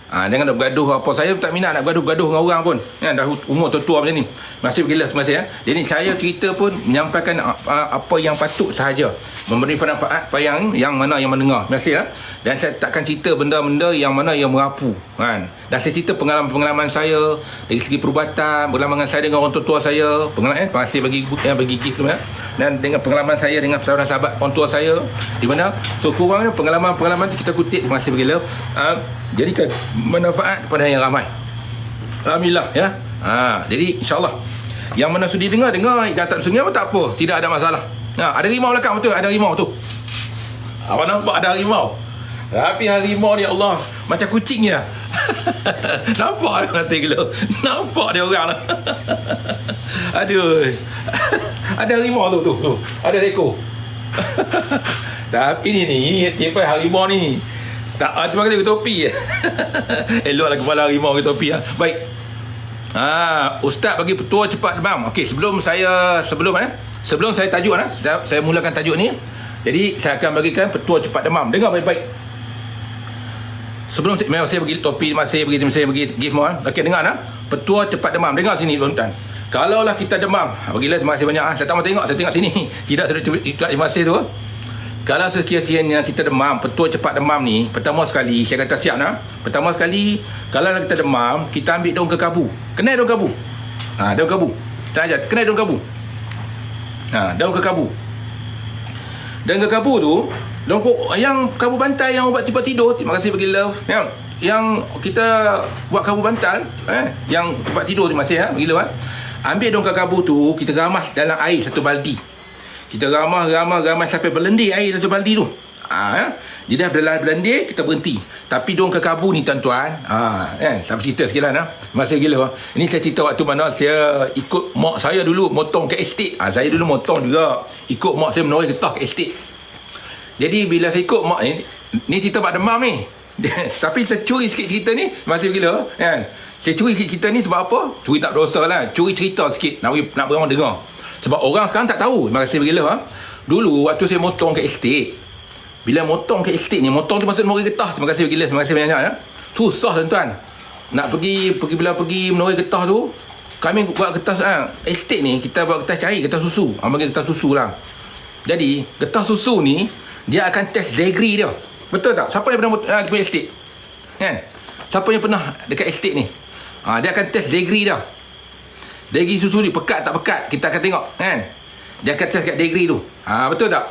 Jangan nak bergaduh apa. Saya tak minat nak bergaduh dengan orang pun. Dah umur tua macam ni. Masih bergila semasa ya. Jadi saya cerita pun menyampaikan apa yang patut sahaja. Memberi manfaat pada yang mana yang mendengar. Terima kasih ya. Dan saya takkan cerita benda-benda yang mana yang merapu. Dan saya cerita pengalaman saya dari segi perubatan, pengalaman saya dengan orang tua saya, pengalaman terima kasih bagi gift tu ya. Dan dengan pengalaman saya dengan sahabat-sahabat orang tua saya di mana kurangnya pengalaman tu kita kutip. Terima kasih bergila. Jadikan manfaat kepada yang ramai. Alhamdulillah ya. Jadi insya-Allah yang mana sudi dengar yang tak sungai pun tak apa, tidak ada masalah. Ada harimau belakang betul, ada harimau tu. Awak nampak ada harimau. Tapi harimau ni Allah macam kucing ya. Nampak dia nanti gila. Nampak dia orang lah. Aduh. Ada harimau tu. Ada ekor. Tapi ni tipe harimau ni. Tak, cuma kata topi. Eloklah kepala harimau ke topi. Baik. Ustaz bagi petua cepat demam. Okey, sebelum saya tajuk saya mulakan tajuk ni. Jadi saya akan bagikan petua cepat demam. Dengar baik-baik. Sebelum saya bagi topi, saya bagi gift mohon. Okey, dengar petua cepat demam. Dengar sini tuan-tuan. Kalaulah kita demam, bagilah terima kasih banyak. Saya tak mau tengok, saya tengok sini. Tidak sudah terima kasih tu. Kalau sekiranya kita demam, petua cepat demam ni, pertama sekali, saya kata siap pertama sekali, kalau kita demam, kita ambil daun kekabu. Kenal daun kekabu? Daun kekabu. Tak aja, kenal daun kekabu? Daun kekabu. Daun kekabu tu, yang kabu bantal yang ubat tiba tidur, terima kasih bagi love. Yang kita buat kabu bantal, yang ubat tidur terima kasih bagi love. Ambil daun kekabu tu, kita ramas dalam air satu baldi. Kita ramah sampai berlendir air dalam baldi tu. Dia dah berlendir, kita berhenti. Tapi daun kekabu ni tuan-tuan, sampai cerita sikit lah. Masa gila. Ini saya cerita waktu mana saya ikut mak saya dulu motong ke estate. Saya dulu motong juga. Ikut mak saya menoreh getah ke estate. Jadi bila saya ikut mak ni cerita bab demam ni. Tapi saya curi sikit cerita ni, masih gila. Saya curi sikit cerita ni sebab apa? Curi tak berdosa lah. Curi cerita sikit, nak bagi orang dengar. Sebab orang sekarang tak tahu. Terima kasih bergila. Dulu waktu saya motong ke estate, bila motong ke estate ni, motong tu maksud menoreh getah. Terima kasih bergila. Terima kasih banyak susah tuan-tuan. Nak bila pergi menoreh getah tu, kami buat getah estate ni, kita buat getah cair, getah susu. Bagi getah susu lah. Jadi getah susu ni dia akan test degree dia. Betul tak? Siapa yang pernah punya estate? Siapa yang pernah dekat estate ni? Dia akan test degree dia. Degree susu ni pekat tak pekat, kita akan tengok dia akan test kat degree tu. Betul tak?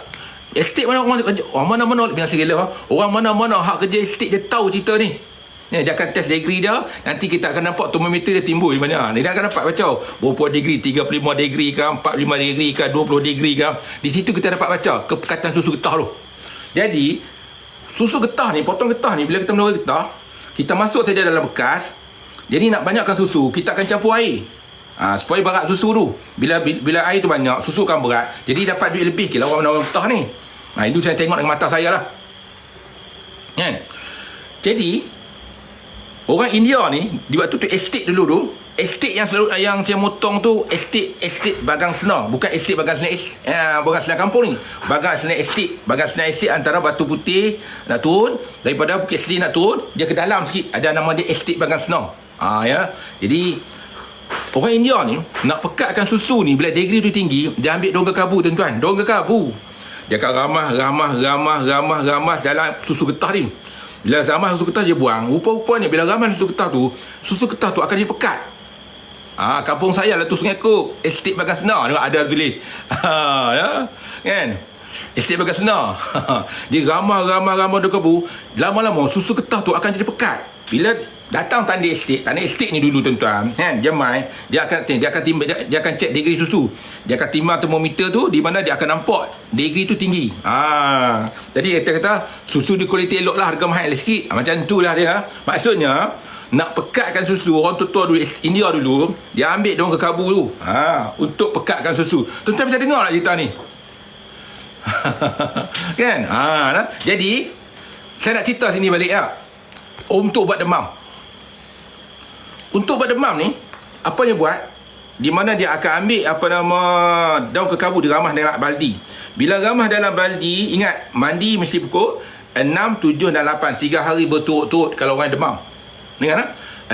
Estate mana-mana biasa gila. Orang mana-mana hak kerja estate dia tahu cerita ni. Dia akan test degree dia. Nanti kita akan nampak termometer dia timbul di mana. Dia akan nampak baca berapa degree, 35 degree ke, 45 degree ke, 20 degree ke. Di situ kita dapat baca kepekatan susu getah tu. Jadi susu getah ni, potong getah ni, bila kita menoreh getah, kita masuk saja dalam bekas. Jadi nak banyakkan susu, kita akan campur air. Supaya berat susu tu. Bila air tu banyak, susu kan berat. Jadi dapat duit lebih kalau orang menoreh getah ni. Itu saya tengok dengan mata saya lah. Jadi orang India ni, di waktu tu estate dulu tu, estate yang saya motong tu estate Bagang Sena, bukan estate Bagang Sena Bagang Sena kampung ni. Bagang Sena estate antara Batu Putih nak turun, daripada Bukit Seri nak turun, dia ke dalam sikit ada nama dia estate Bagang Sena. Jadi orang India ni nak pekatkan susu ni, bila degree tu tinggi, dia ambil daun kekabu tuan-tuan. Daun kekabu dia akan ramas dalam susu getah ni. Bila ramas susu getah dia buang. Rupa-rupanya bila ramas susu getah tu akan jadi pekat. Kampung saya lah tu Sungai Kop, estate Bagang Sena ada tulis. Estate Bagang Sena. Dia ramah daun kekabu, lama-lama susu getah tu akan jadi pekat. Bila datang tanda estate ni dulu tuan-tuan, dia akan cek degree susu. Dia akan timbang termometer tu, di mana dia akan nampak degree tu tinggi. Jadi kita kata susu di kualiti elok lah, harga mahal sikit. Macam tu lah dia. Maksudnya nak pekatkan susu, orang tua-tua dulu India dulu, dia ambil daun kekabu tu untuk pekatkan susu. Tuan-tuan bisa dengar tak cerita ni? Jadi saya nak cerita sini balik untuk ubat demam. Untuk ubat demam ni, apa dia buat? Di mana dia akan ambil daun kekabu, diramah dalam baldi. Bila ramah dalam baldi, ingat mandi mesti pukul 6, 7 dan 8, 3 hari berturut-turut kalau orang demam. Dengar tak?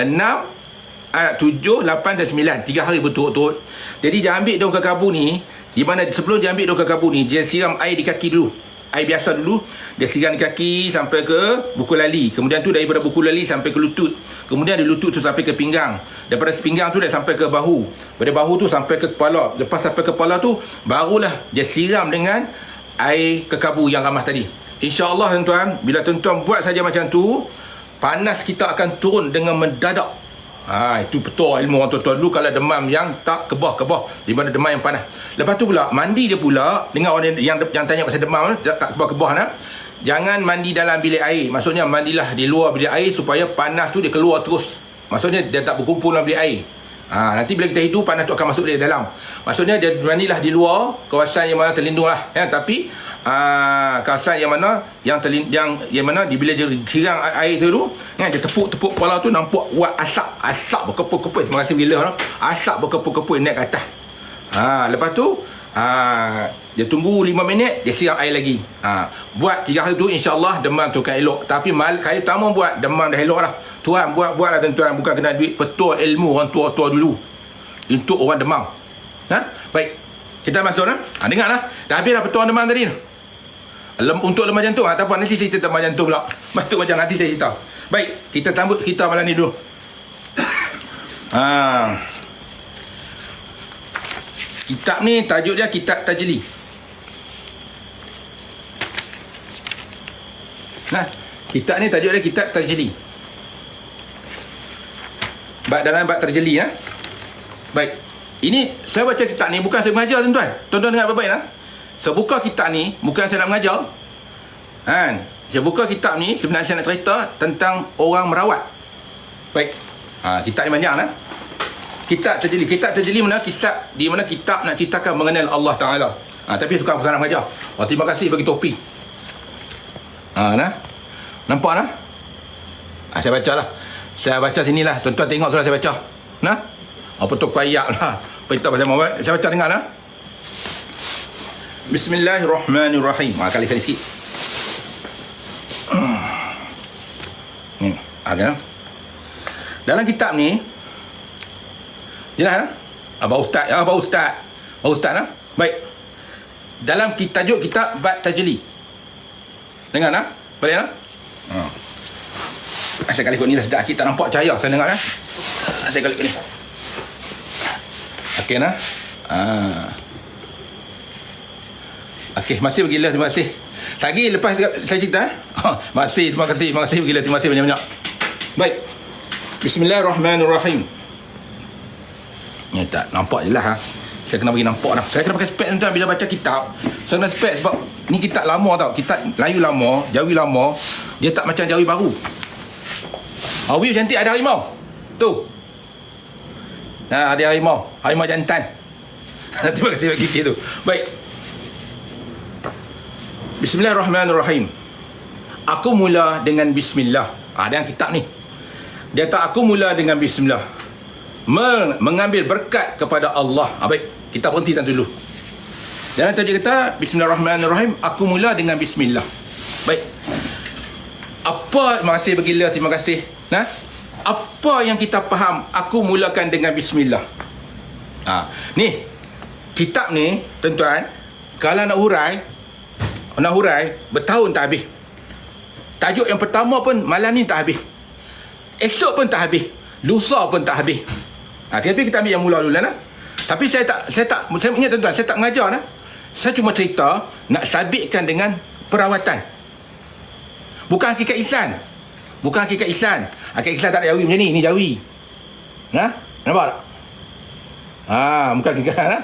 6, 7, 8 dan 9. 3 hari berturut-turut. Jadi dia ambil daun kekabu ni, di mana sebelum dia ambil daun kekabu ni, dia siram air di kaki dulu. Air biasa dulu, dia siram di kaki sampai ke buku lali. Kemudian tu daripada buku lali sampai ke lutut. Kemudian dari lutut tu sampai ke pinggang. Daripada pinggang tu dia sampai ke bahu. Pada bahu tu sampai ke kepala. Lepas sampai ke kepala tu, barulah dia siram dengan air kekabu yang ramah tadi. InsyaAllah tuan-tuan, bila tuan-tuan buat saja macam tu, panas kita akan turun dengan mendadak. Itu betul ilmu orang tua-tua dulu. Kalau demam yang tak kebah-kebah, di mana demam yang panas. Lepas tu pula mandi dia pula, dengan orang yang tanya pasal demam tak kebah-kebah nah. Jangan mandi dalam bilik air. Maksudnya mandilah di luar bilik air supaya panas tu dia keluar terus. Maksudnya dia tak berkumpul dalam bilik air. Nanti bila kita hidup, panas tu akan masuk di dalam. Maksudnya dia mandilah di luar kawasan yang mana terlindung lah, tapi kawasan yang mana yang mana bila dia siram air tu kan, dia tepuk kepala tu, nampak buat asap berkepul-kepul. Terima kasih gila asap berkepul-kepul naik ke atas. Lepas tu dia tunggu 5 minit, dia siram air lagi. Buat 3 hari tu, insyaAllah demam tu akan elok. Tapi kali pertama buat, demam dah elok lah. Tuan buatlah tuan-tuan, bukan kena duit. Betul ilmu orang tua-tua dulu untuk orang demam. Baik, kita masuk dengar lah. Dah habis dah petua demam tadi. Untuk lemah jantung, tak apa, nanti cerita lemah jantung pula. Masuk macam nanti saya cerita. Baik, kita tambut kita malam ni dulu. Kitab ni tajuk dia Kitab Tajli. Kitab ni tajuk dia Kitab Tajli. Dalam bab terjeli. Baik, ini saya baca kitab ni bukan saya mengajar tuan-tuan. Tuan-tuan dengar baik-baik lah. Saya buka kitab ni bukan saya nak mengajar. Saya buka kitab ni sebenarnya saya nak cerita tentang orang merawat. Baik, kitab ni banyak lah. Kitab terjeli mana kisah di mana kitab nak ceritakan mengenal Allah Ta'ala. Tapi suka saya nak mengajar. Terima kasih bagi topi. Nampak lah. Saya baca lah. Saya baca sinilah. Tuan-tuan tengok sudah saya baca. Apa tu kuayak lah. Beritahu pasal Muhammad. Saya baca dengar lah. Bismillahirrahmanirrahim. Kali-kali sikit. Ada. Dalam kitab ni, jelas Abang Ustaz. Abang Ustaz lah. Baik. Dalam tajuk kitab Bab Tajli. Dengar lah. Boleh lah. Saya kali ikut ni dah sedap. Kita nampak cahaya. Saya dengar lah. Saya kali ikut ni. Okey lah. Okey, masih bergila. Terima kasih. Lagi lepas saya cerita. Terima kasih bergila. Terima kasih banyak-banyak. Baik. Bismillahirrahmanirrahim. Ni tak nampak je lah. Saya kena bagi nampak dah. Saya kena pakai spek tuan bila baca kitab. Saya kena spek sebab ni kitab lama tau. Kitab Melayu lama, Jawi lama. Dia tak macam Jawi baru. Awi cantik, ada harimau. Tu. Ada harimau. Harimau jantan. Terima kasih bagi tu. Baik. Bismillahirrahmanirrahim. Aku mula dengan bismillah. Dalam kitab ni. Dia kata aku mula dengan bismillah. Mengambil berkat kepada Allah. Baik, kita berhenti dulu. Dalam tadi kata bismillahirrahmanirrahim, aku mula dengan bismillah. Baik. Terima kasih bergila, terima kasih. Apa yang kita faham aku mulakan dengan bismillah. Ni kitab ni tuan-tuan, kalau nak hurai bertahun tak habis. Tajuk yang pertama pun malam ni tak habis. Esok pun tak habis. Lusa pun tak habis. Tapi kita ambil yang mula dulu lah. Tapi saya ingat tuan-tuan, saya tak mengajar lah. Saya cuma cerita nak sabitkan dengan perawatan. Bukan hakikat ihsan. Hakikat ihsan tak ada Jawi macam ni. Ni Jawi. Nampak tak? Bukan hakikat lah.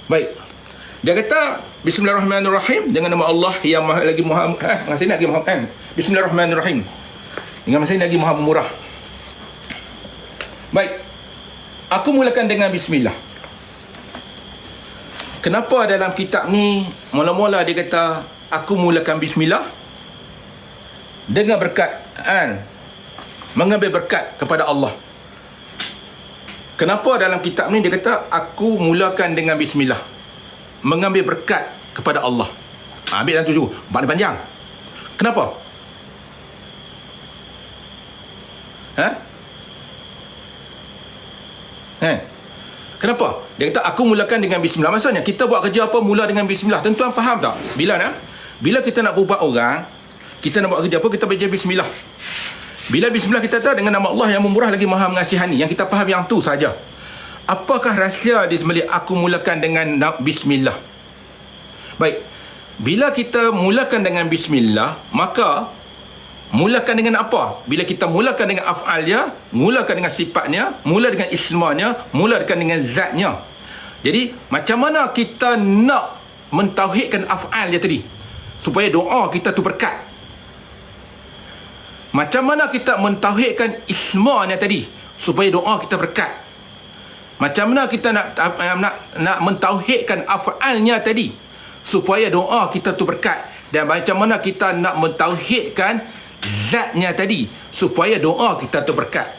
Baik. Dia kata bismillahirrahmanirrahim, dengan nama Allah yang maha lagi Muhammad. Ngasih lagi Muhammad. Bismillahirrahmanirrahim. Dengan masih lagi Maha Pemurah. Baik. Aku mulakan dengan bismillah. Kenapa dalam kitab ni mula-mula dia kata aku mulakan bismillah? Dengan berkat, mengambil berkat kepada Allah. Kenapa dalam kitab ni dia kata aku mulakan dengan bismillah, mengambil berkat kepada Allah? Ambil dalam tu juga, panjang. Kenapa? Ha? Kenapa? Dia kata aku mulakan dengan bismillah. Maksudnya kita buat kerja apa mula dengan bismillah. Tuan-tuan faham tak? Bila kita nak berbuat orang, kita nak buat kerja apa, kita baca bismillah. Bila bismillah kita tahu dengan nama Allah yang memurah lagi maha mengasihani. Yang kita faham yang tu saja. Apakah rahsia di sembelih aku mulakan dengan bismillah? Baik. Bila kita mulakan dengan bismillah, maka mulakan dengan apa? Bila kita mulakan dengan af'al dia, mulakan dengan sifatnya, mula dengan ismanya, mulakan dengan zatnya. Jadi, macam mana kita nak mentauhidkan af'al dia tadi? Supaya doa kita tu berkat. Macam mana kita mentauhidkan ismanya tadi? Supaya doa kita berkat. Macam mana kita nak mentauhidkan af'alnya tadi? Supaya doa kita tu berkat. Dan macam mana kita nak mentauhidkan zatnya tadi supaya doa kita tu berkat.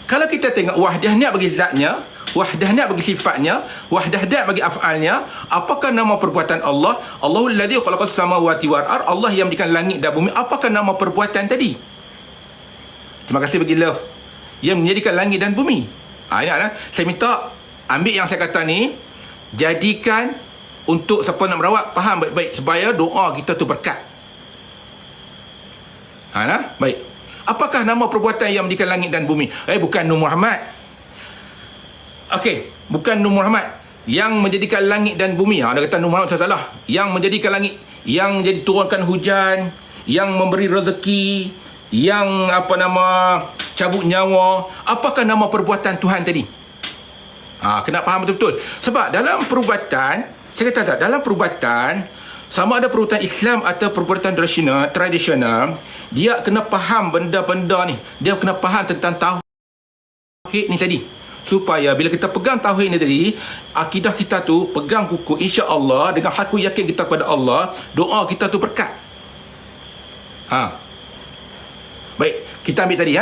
Kalau kita tengok wahdahnya bagi zatnya, wahdahnya bagi sifatnya, wahdahnya bagi af'alnya, apakah nama perbuatan Allah? Allahul ladzi khalaqas samawati wal ard, Allah yang menjadikan langit dan bumi. Apakah nama perbuatan tadi? Terima kasih bagi love yang menjadikan langit dan bumi. Ingatlah, saya minta ambil yang saya kata ni, jadikan untuk siapa nak merawat faham baik-baik supaya doa kita tu berkat. Baik. Apakah nama perbuatan yang menjadikan langit dan bumi? Bukan Nur Muhammad. Okey, bukan Nur Muhammad yang menjadikan langit dan bumi. Dia kata Nur Muhammad salah. Yang menjadikan langit, yang jadi turunkan hujan, yang memberi rezeki, yang cabut nyawa. Apakah nama perbuatan Tuhan tadi? Kena faham betul-betul. Sebab dalam perubatan, saya kata tak, dalam perubatan, sama ada perubatan Islam atau perubatan tradisional, dia kena faham benda-benda ni. Dia kena faham tentang tauhid ni tadi. Supaya bila kita pegang tauhid ni tadi, akidah kita tu pegang kukuh, insya-Allah dengan aku yakin kita kepada Allah, doa kita tu berkat. Baik, kita ambil tadi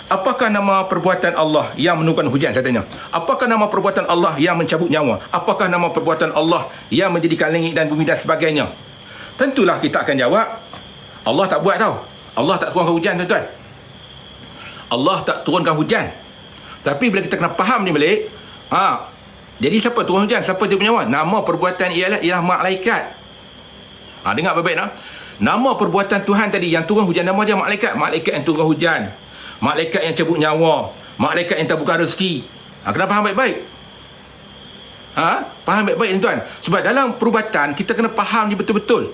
Apakah nama perbuatan Allah yang menurunkan hujan? Saya tanya. Apakah nama perbuatan Allah yang mencabut nyawa? Apakah nama perbuatan Allah yang menjadikan langit dan bumi dan sebagainya? Tentulah kita akan jawab, Allah tak buat tau. Allah tak turunkan hujan, tuan-tuan. Allah tak turunkan hujan. Tapi bila kita kena faham ni balik, jadi siapa turun hujan? Siapa dia punya? Nama perbuatan ialah malaikat. Dengar baik-baik nak. Nama perbuatan Tuhan tadi yang turun hujan, nama dia malaikat. Malaikat yang turun hujan, malaikat yang cabut nyawa, malaikat yang taburkan rezeki. Kena faham baik-baik. Faham baik-baik, tuan. Sebab dalam perubatan kita kena faham ni betul-betul.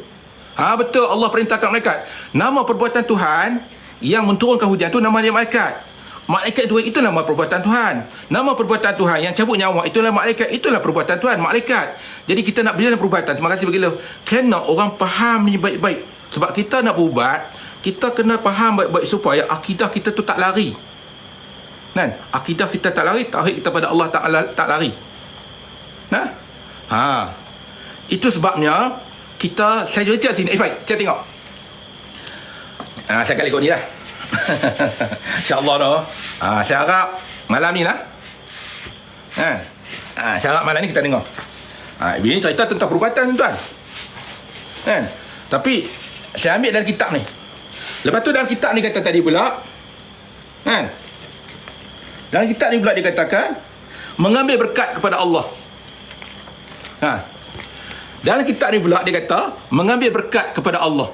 Betul, Allah perintahkan malaikat. Nama perbuatan Tuhan yang menurunkan hujan tu nama dia malaikat. Malaikat itu nama perbuatan Tuhan. Nama perbuatan Tuhan yang cabut nyawa itulah malaikat. Itulah perbuatan Tuhan, malaikat. Jadi kita nak belajar perubatan. Terima kasih bagi love. Kena orang faham ni baik-baik. Sebab kita nak berubat, kita kena faham baik-baik supaya akidah kita tu tak lari. Akidah kita tak lari, tauhid kita pada Allah Ta'ala tak lari. Itu sebabnya saya baca sini. Baik, saya tengok. Saya akan ikut ni lah. InsyaAllah dah. Saya harap malam ni lah. Saya harap malam ni kita tengok. Ini cerita tentang perubatan, tuan. Tapi saya ambil dalam kitab ni. Lepas tu dalam kitab ni kata tadi pula, dalam kitab ni pula dikatakan mengambil berkat kepada Allah. Dalam kitab ni pula dia kata mengambil berkat kepada Allah.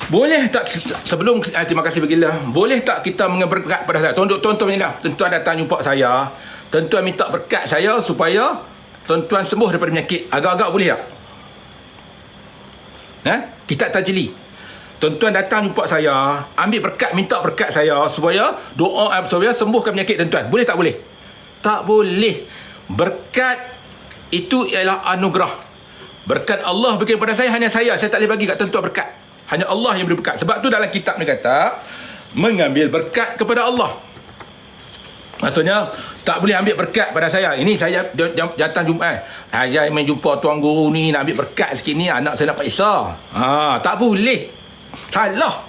Boleh tak sebelum terima kasih bagilah. Boleh tak kita mengambil berkat kepada saya? Tuan-tuan ni dah. Tuan-tuan datang jumpa saya, tuan-tuan minta berkat saya supaya tuan-tuan sembuh daripada penyakit. Agak-agak boleh tak? Kitab tajli. Tuan-tuan datang jumpa saya, ambil berkat, minta berkat saya supaya doa supaya sembuhkan penyakit tuan-tuan. Boleh tak boleh? Tak boleh. Berkat itu ialah anugerah. Berkat Allah bagi kepada saya, hanya saya tak boleh bagi kat tuan-tuan berkat. Hanya Allah yang beri berkat. Sebab tu dalam kitab ni kata mengambil berkat kepada Allah. Maksudnya tak boleh ambil berkat pada saya. Ini saya datang jumpa saya main jumpa tuan guru ni nak ambil berkat sikit ni, anak saya nak periksa. Tak boleh. Salah.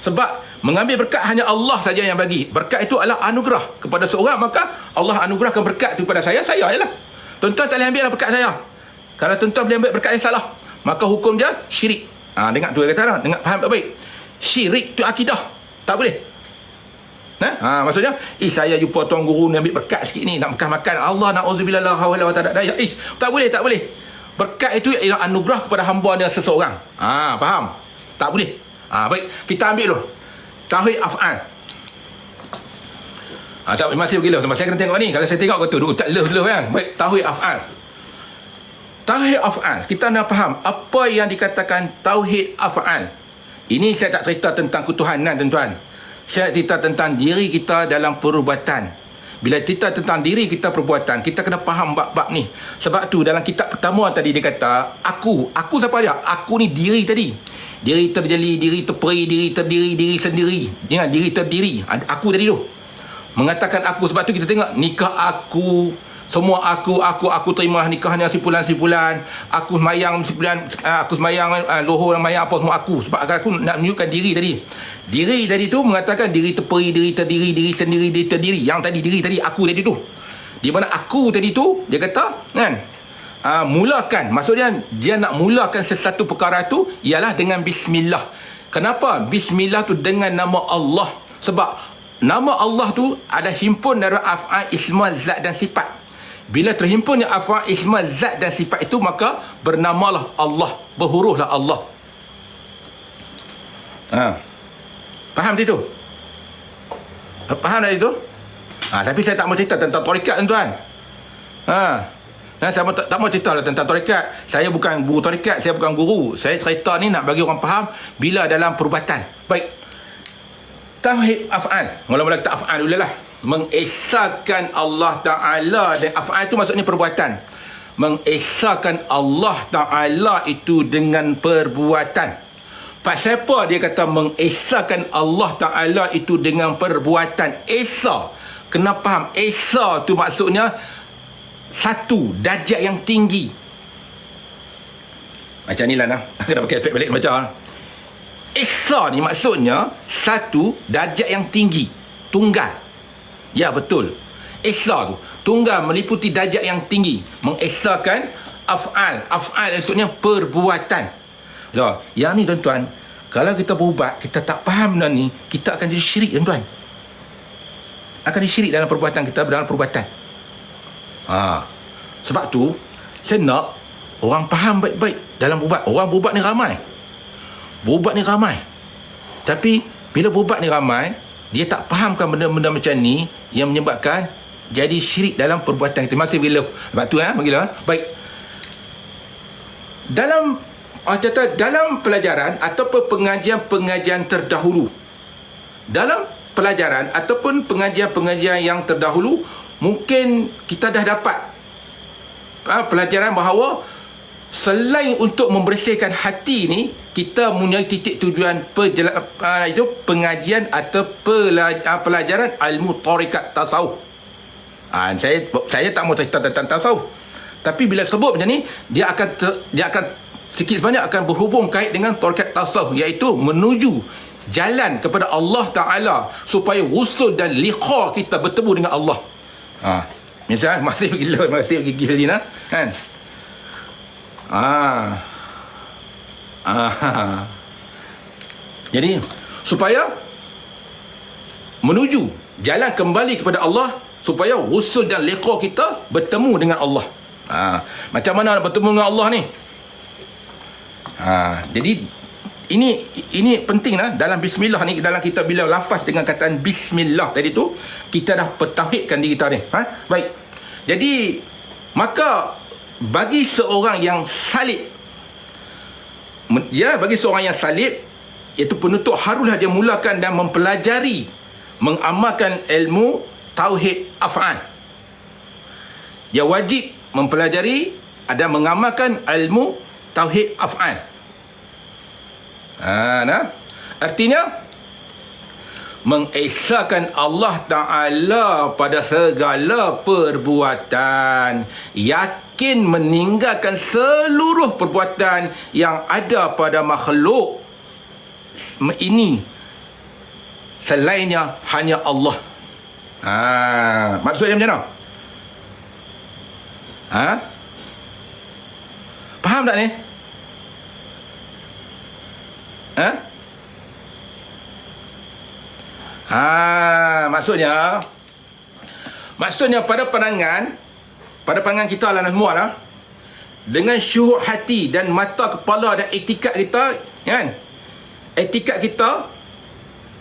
Sebab mengambil berkat hanya Allah saja yang bagi. Berkat itu adalah anugerah kepada seorang, maka Allah anugerahkan berkat itu kepada saya ialah. Tuan-tuan tak boleh ambil berkat saya. Kalau tuan-tuan boleh ambil berkat saya salah, maka hukum dia syirik. Dengar tu dia kata, dengar faham baik-baik. Syirik tu akidah. Tak boleh. Maksudnya, saya jumpa tuan guru ni ambil berkat sikit ni, nak makan Allah, na'udzubillah, la hawla wa ta'ala daya. Tak boleh. Berkat itu ialah anugerah kepada hamba dia seseorang. Faham? Tak boleh. Baik, kita ambil dulu tauhid af'al. Masih pergi saya kena tengok ni. Kalau saya tengok kata tak leh kan. Baik, tauhid af'al. Tauhid af'al, kita nak faham apa yang dikatakan tauhid af'al. Ini saya tak cerita tentang ketuhanan, tuan-tuan. Saya cerita tentang diri kita dalam perbuatan. Bila cerita tentang diri kita perbuatan, kita kena faham bab-bab ni. Sebab tu dalam kitab pertama tadi dia kata, aku siapa dia? Aku ni diri tadi. Diri terjeli, diri terperi, diri terdiri, diri sendiri. Jangan diri terdiri. Aku tadi tu. Mengatakan aku, sebab tu kita tengok nikah aku, semua aku terima nikahnya simpulan-simpulan, aku semayang simpulan, aku semayang lohor semayang apa semua aku, sebab aku nak menunjukkan diri tadi. Diri tadi tu mengatakan diri terperi, diri terdiri, diri sendiri, diri terdiri. Yang tadi diri tadi, aku tadi tu. Di mana aku tadi tu, dia kata kan, mulakan, maksudnya dia nak mulakan sesuatu perkara tu ialah dengan bismillah. Kenapa? Bismillah tu dengan nama Allah. Sebab nama Allah tu ada himpun dari af'al, isma, zat dan sifat. Bila terhimpunnya af'al, isma, zat dan sifat itu, maka bernamalah Allah, berhuruflah Allah. Faham situ? Faham dari itu? Tapi saya tak mau cerita tentang tarekat, tuan-tuan. Saya tak mau cerita lah tentang tarekat. Saya bukan guru tarekat, saya bukan guru. Saya cerita ni nak bagi orang faham bila dalam perubatan. Baik. Tauhid af'al. Mula-mula kita af'al dulu lah. Mengesahkan Allah Ta'ala. Dan af'al itu maksudnya perbuatan. Mengesahkan Allah Ta'ala itu dengan perbuatan. Pasal apa dia kata mengesahkan Allah Ta'ala itu dengan perbuatan? Esa. Kena faham. Esa tu maksudnya satu, darjat yang tinggi. Macam ni lah. Kena pakai efek balik baca. Esa ni maksudnya satu, darjat yang tinggi. Tunggal. Ya, betul. Esa tu tunggal, meliputi darjat yang tinggi. Mengesahkan af'al. Af'al maksudnya perbuatan. Yang ni, tuan-tuan, kalau kita berubat, kita tak faham benda ni, kita akan jadi syirik, tuan-tuan. Akan jadi syirik dalam perbuatan kita, dalam perbuatan. Sebab tu saya nak orang faham baik-baik dalam berubat. Orang berubat ni ramai. Tapi bila berubat ni ramai, dia tak fahamkan benda-benda macam ni yang menyebabkan jadi syirik dalam perbuatan kita. Masih bila. Sebab tu baik. Dalam pelajaran ataupun pengajian terdahulu. Dalam pelajaran ataupun pengajian yang terdahulu, mungkin kita dah dapat pelajaran bahawa selain untuk membersihkan hati ni, kita mempunyai titik tujuan itu pengajian atau pelajaran ilmu tarekat tasawuf. Saya tak mau cerita tentang tasawuf, tapi bila sebut macam ni, dia akan sikit banyak akan berhubung kait dengan tarekat tasawuf, iaitu menuju jalan kepada Allah Ta'ala supaya wusul dan liqa kita bertemu dengan Allah. Misalnya masih pergi Madinah kan. Jadi supaya menuju jalan kembali kepada Allah, supaya wusul dan liqa kita bertemu dengan Allah. Macam mana nak bertemu dengan Allah ni? Jadi ini penting lah dalam bismillah ni. Dalam kita bila lafaz dengan kataan bismillah tadi tu, kita dah pentauhidkan diri kita ni. Baik. Jadi maka bagi seorang yang salib, iaitu penuntut, haruslah dia mulakan dan mempelajari, mengamalkan ilmu tauhid af'al. Dia wajib mempelajari dan mengamalkan ilmu tauhid af'al. Artinya mengesahkan Allah Ta'ala pada segala perbuatan, yakin meninggalkan seluruh perbuatan yang ada pada makhluk ini, selainnya hanya Allah. Maksudnya macam mana? Faham tak ni? Maksudnya pada pandangan kita lah semua lah, dengan syuhud hati dan mata kepala dan etikat kita, kan? Etikat kita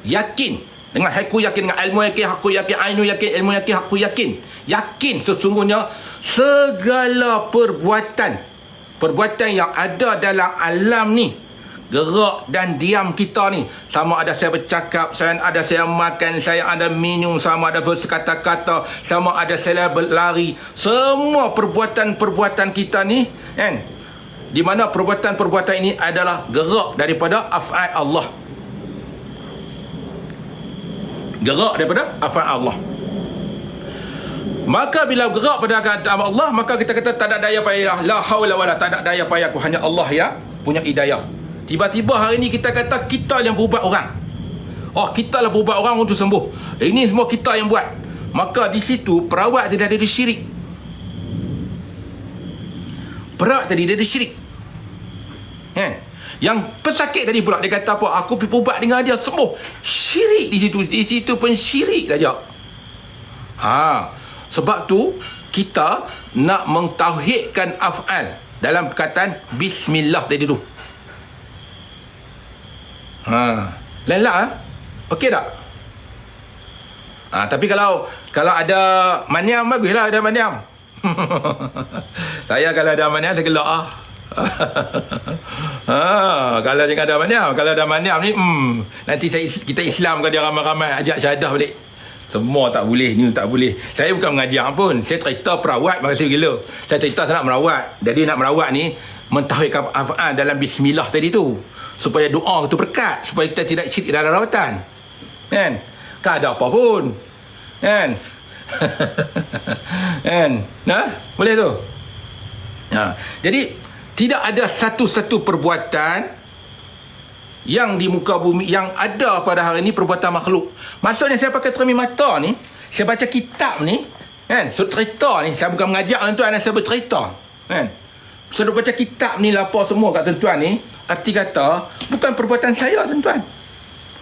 yakin dengan aku yakin, dengan ilmu yakin, aku yakin, ainu yakin, ilmu yakin, aku yakin. Yakin sesungguhnya segala perbuatan yang ada dalam alam ni, gerak dan diam kita ni, sama ada saya bercakap, saya makan, saya ada minum, sama ada berkata-kata, sama ada saya berlari, semua perbuatan kita ni, kan, di mana perbuatan ini adalah gerak daripada af'al Allah. Gerak daripada af'al Allah. Maka bila gerak pada kata Allah, maka kita kata tak ada daya payah, la haula wala, tak ada daya payah, hanya Allah yang punya hidayah. Tiba-tiba hari ni kita kata kita yang berubat orang. Kita lah berubat orang untuk sembuh. Ini semua kita yang buat. Maka di situ perawat tidak ada syirik. Perawat tadi dia ada syirik. Yang pesakit tadi pula dia kata apa? Aku pergi berubat dengan dia sembuh. Syirik di situ. Di situ pun syirik saja. Sebab tu kita nak mentauhidkan af'al dalam perkataan bismillah tadi tu. Lelak okey tak? Tapi kalau ada maniam, baguslah ada maniam. Saya kalau ada maniam saya gelak kalau jangan ada maniam, kalau ada maniam ni nanti kita Islamkan dia ramai-ramai, ajak syahadah balik. Semua tak boleh, ni tak boleh. Saya bukan mengajar pun, saya cerita perawat, makasih gila. Saya cerita saya nak merawat. Jadi nak merawat ni mentauhidkan af'al dalam bismillah tadi tu, supaya doa tu berkat, supaya kita tidak syirik dalam rawatan. Kan ada apa pun, kan? Boleh tu. Jadi tidak ada satu-satu perbuatan yang di muka bumi yang ada pada hari ini perbuatan makhluk. Maksudnya saya pakai cermin mata ni, saya baca kitab ni, kan? So cerita ni, saya bukan mengajar tuan-tuan, saya bercerita, kan? Saya baca kitab ni lapar semua kat tuan-tuan ni. Arti kata bukan perbuatan saya tuan-tuan.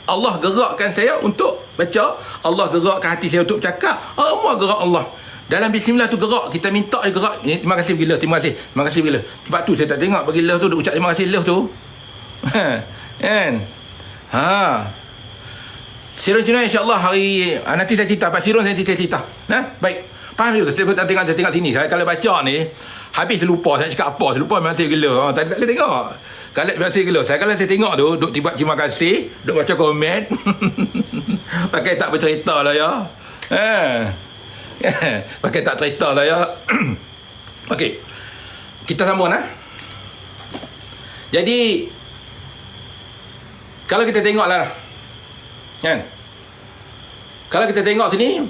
Allah gerakkan saya untuk baca, Allah gerakkan hati saya untuk bercakap. Semua gerak Allah. Dalam bismillah tu gerak, kita minta dia gerak. Terima kasih gila, terima kasih gila. Sebab tu saya tak tengok bagi leh tu ucap terima kasih leh tu. Kan? Sirun Cina insya-Allah hari nanti saya cerita, Pak Sirun saya cerita. Baik. Faham tu? Saya tengok sini. Saya kalau baca ni habis terlupa saya cakap apa, terlupa memang gila. Tak boleh tengok. Kalau biasa gila. Kalau saya tengok tu duk tiba terima kasih, duk baca komen. Pakai tak bercerita lah ya. Pakai tak cerita lah ya. Okey. Kita sambung Jadi kalau kita tengoklah, kan? Kalau kita tengok sini,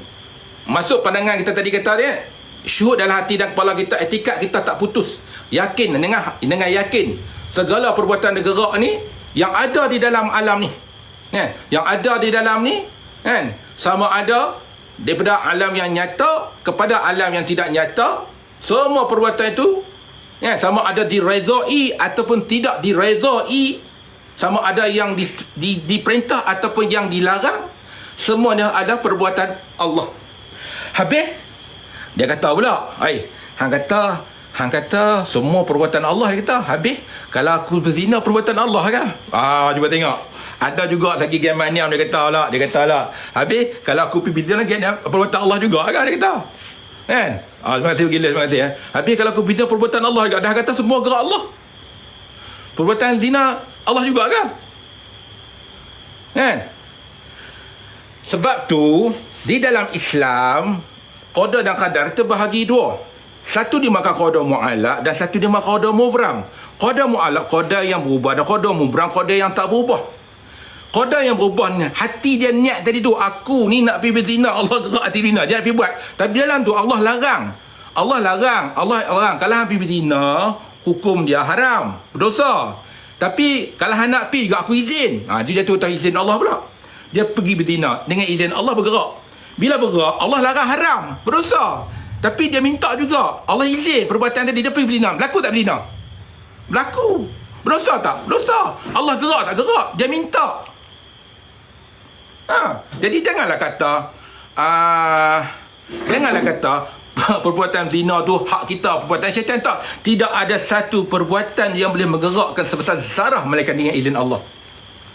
masuk pandangan kita tadi kata dia, syuhud dalam hati dan kepala kita, etikat kita tak putus. Yakin dengan yakin segala perbuatan gerak ni yang ada di dalam alam ni, kan? Yang ada di dalam ni, kan? Sama ada daripada alam yang nyata kepada alam yang tidak nyata, semua perbuatan itu, kan? Sama ada diredai ataupun tidak diredai, sama ada yang diperintah ataupun yang dilarang, semuanya ada perbuatan Allah. Habis dia kata pula, hang kata semua perbuatan Allah, dia kata. Habis kalau aku berzina perbuatan Allah kan? Cuba tengok. Ada juga lagi Germaniam dia kata lah. Habis kalau aku pergi berzina perbuatan Allah juga kan, dia kata. Kan? Terima kasih gila, terima kasih. Habis kalau aku berzina perbuatan Allah juga, dah kata semua gerak Allah. Perbuatan zina Allah juga kan? Sebab tu di dalam Islam qada dan qadar terbahagi dua. Satu dimakan qada mu'allaq dan satu dimakan qada mubram. Qada mu'allaq qada yang berubah dan qada mubram qada yang tak berubah. Qada yang berubah ni hati dia niat tadi tu, aku ni nak pergi berzina, Allah gerak hati berzina, jangan pergi buat. Tapi dalam tu Allah larang. Allah larang kalau hang pergi berzina, hukum dia haram, berdosa. Tapi kalau hang nak pergi juga aku izin. Dia jatuh atas izin Allah pula. Dia pergi berzina dengan izin Allah, bergerak. Bila bergerak, Allah larang haram, berdosa. Tapi dia minta juga, Allah izin perbuatan tadi, dia pergi berzina. Berlaku tak berzina? Berlaku. Berdosa tak? Berdosa. Allah gerak tak? Gerak. Dia minta. Jadi janganlah kata perbuatan zina tu hak kita, perbuatan syaitan, tak. Tidak ada satu perbuatan yang boleh menggerakkan sebesar zarah melainkan dengan izin Allah.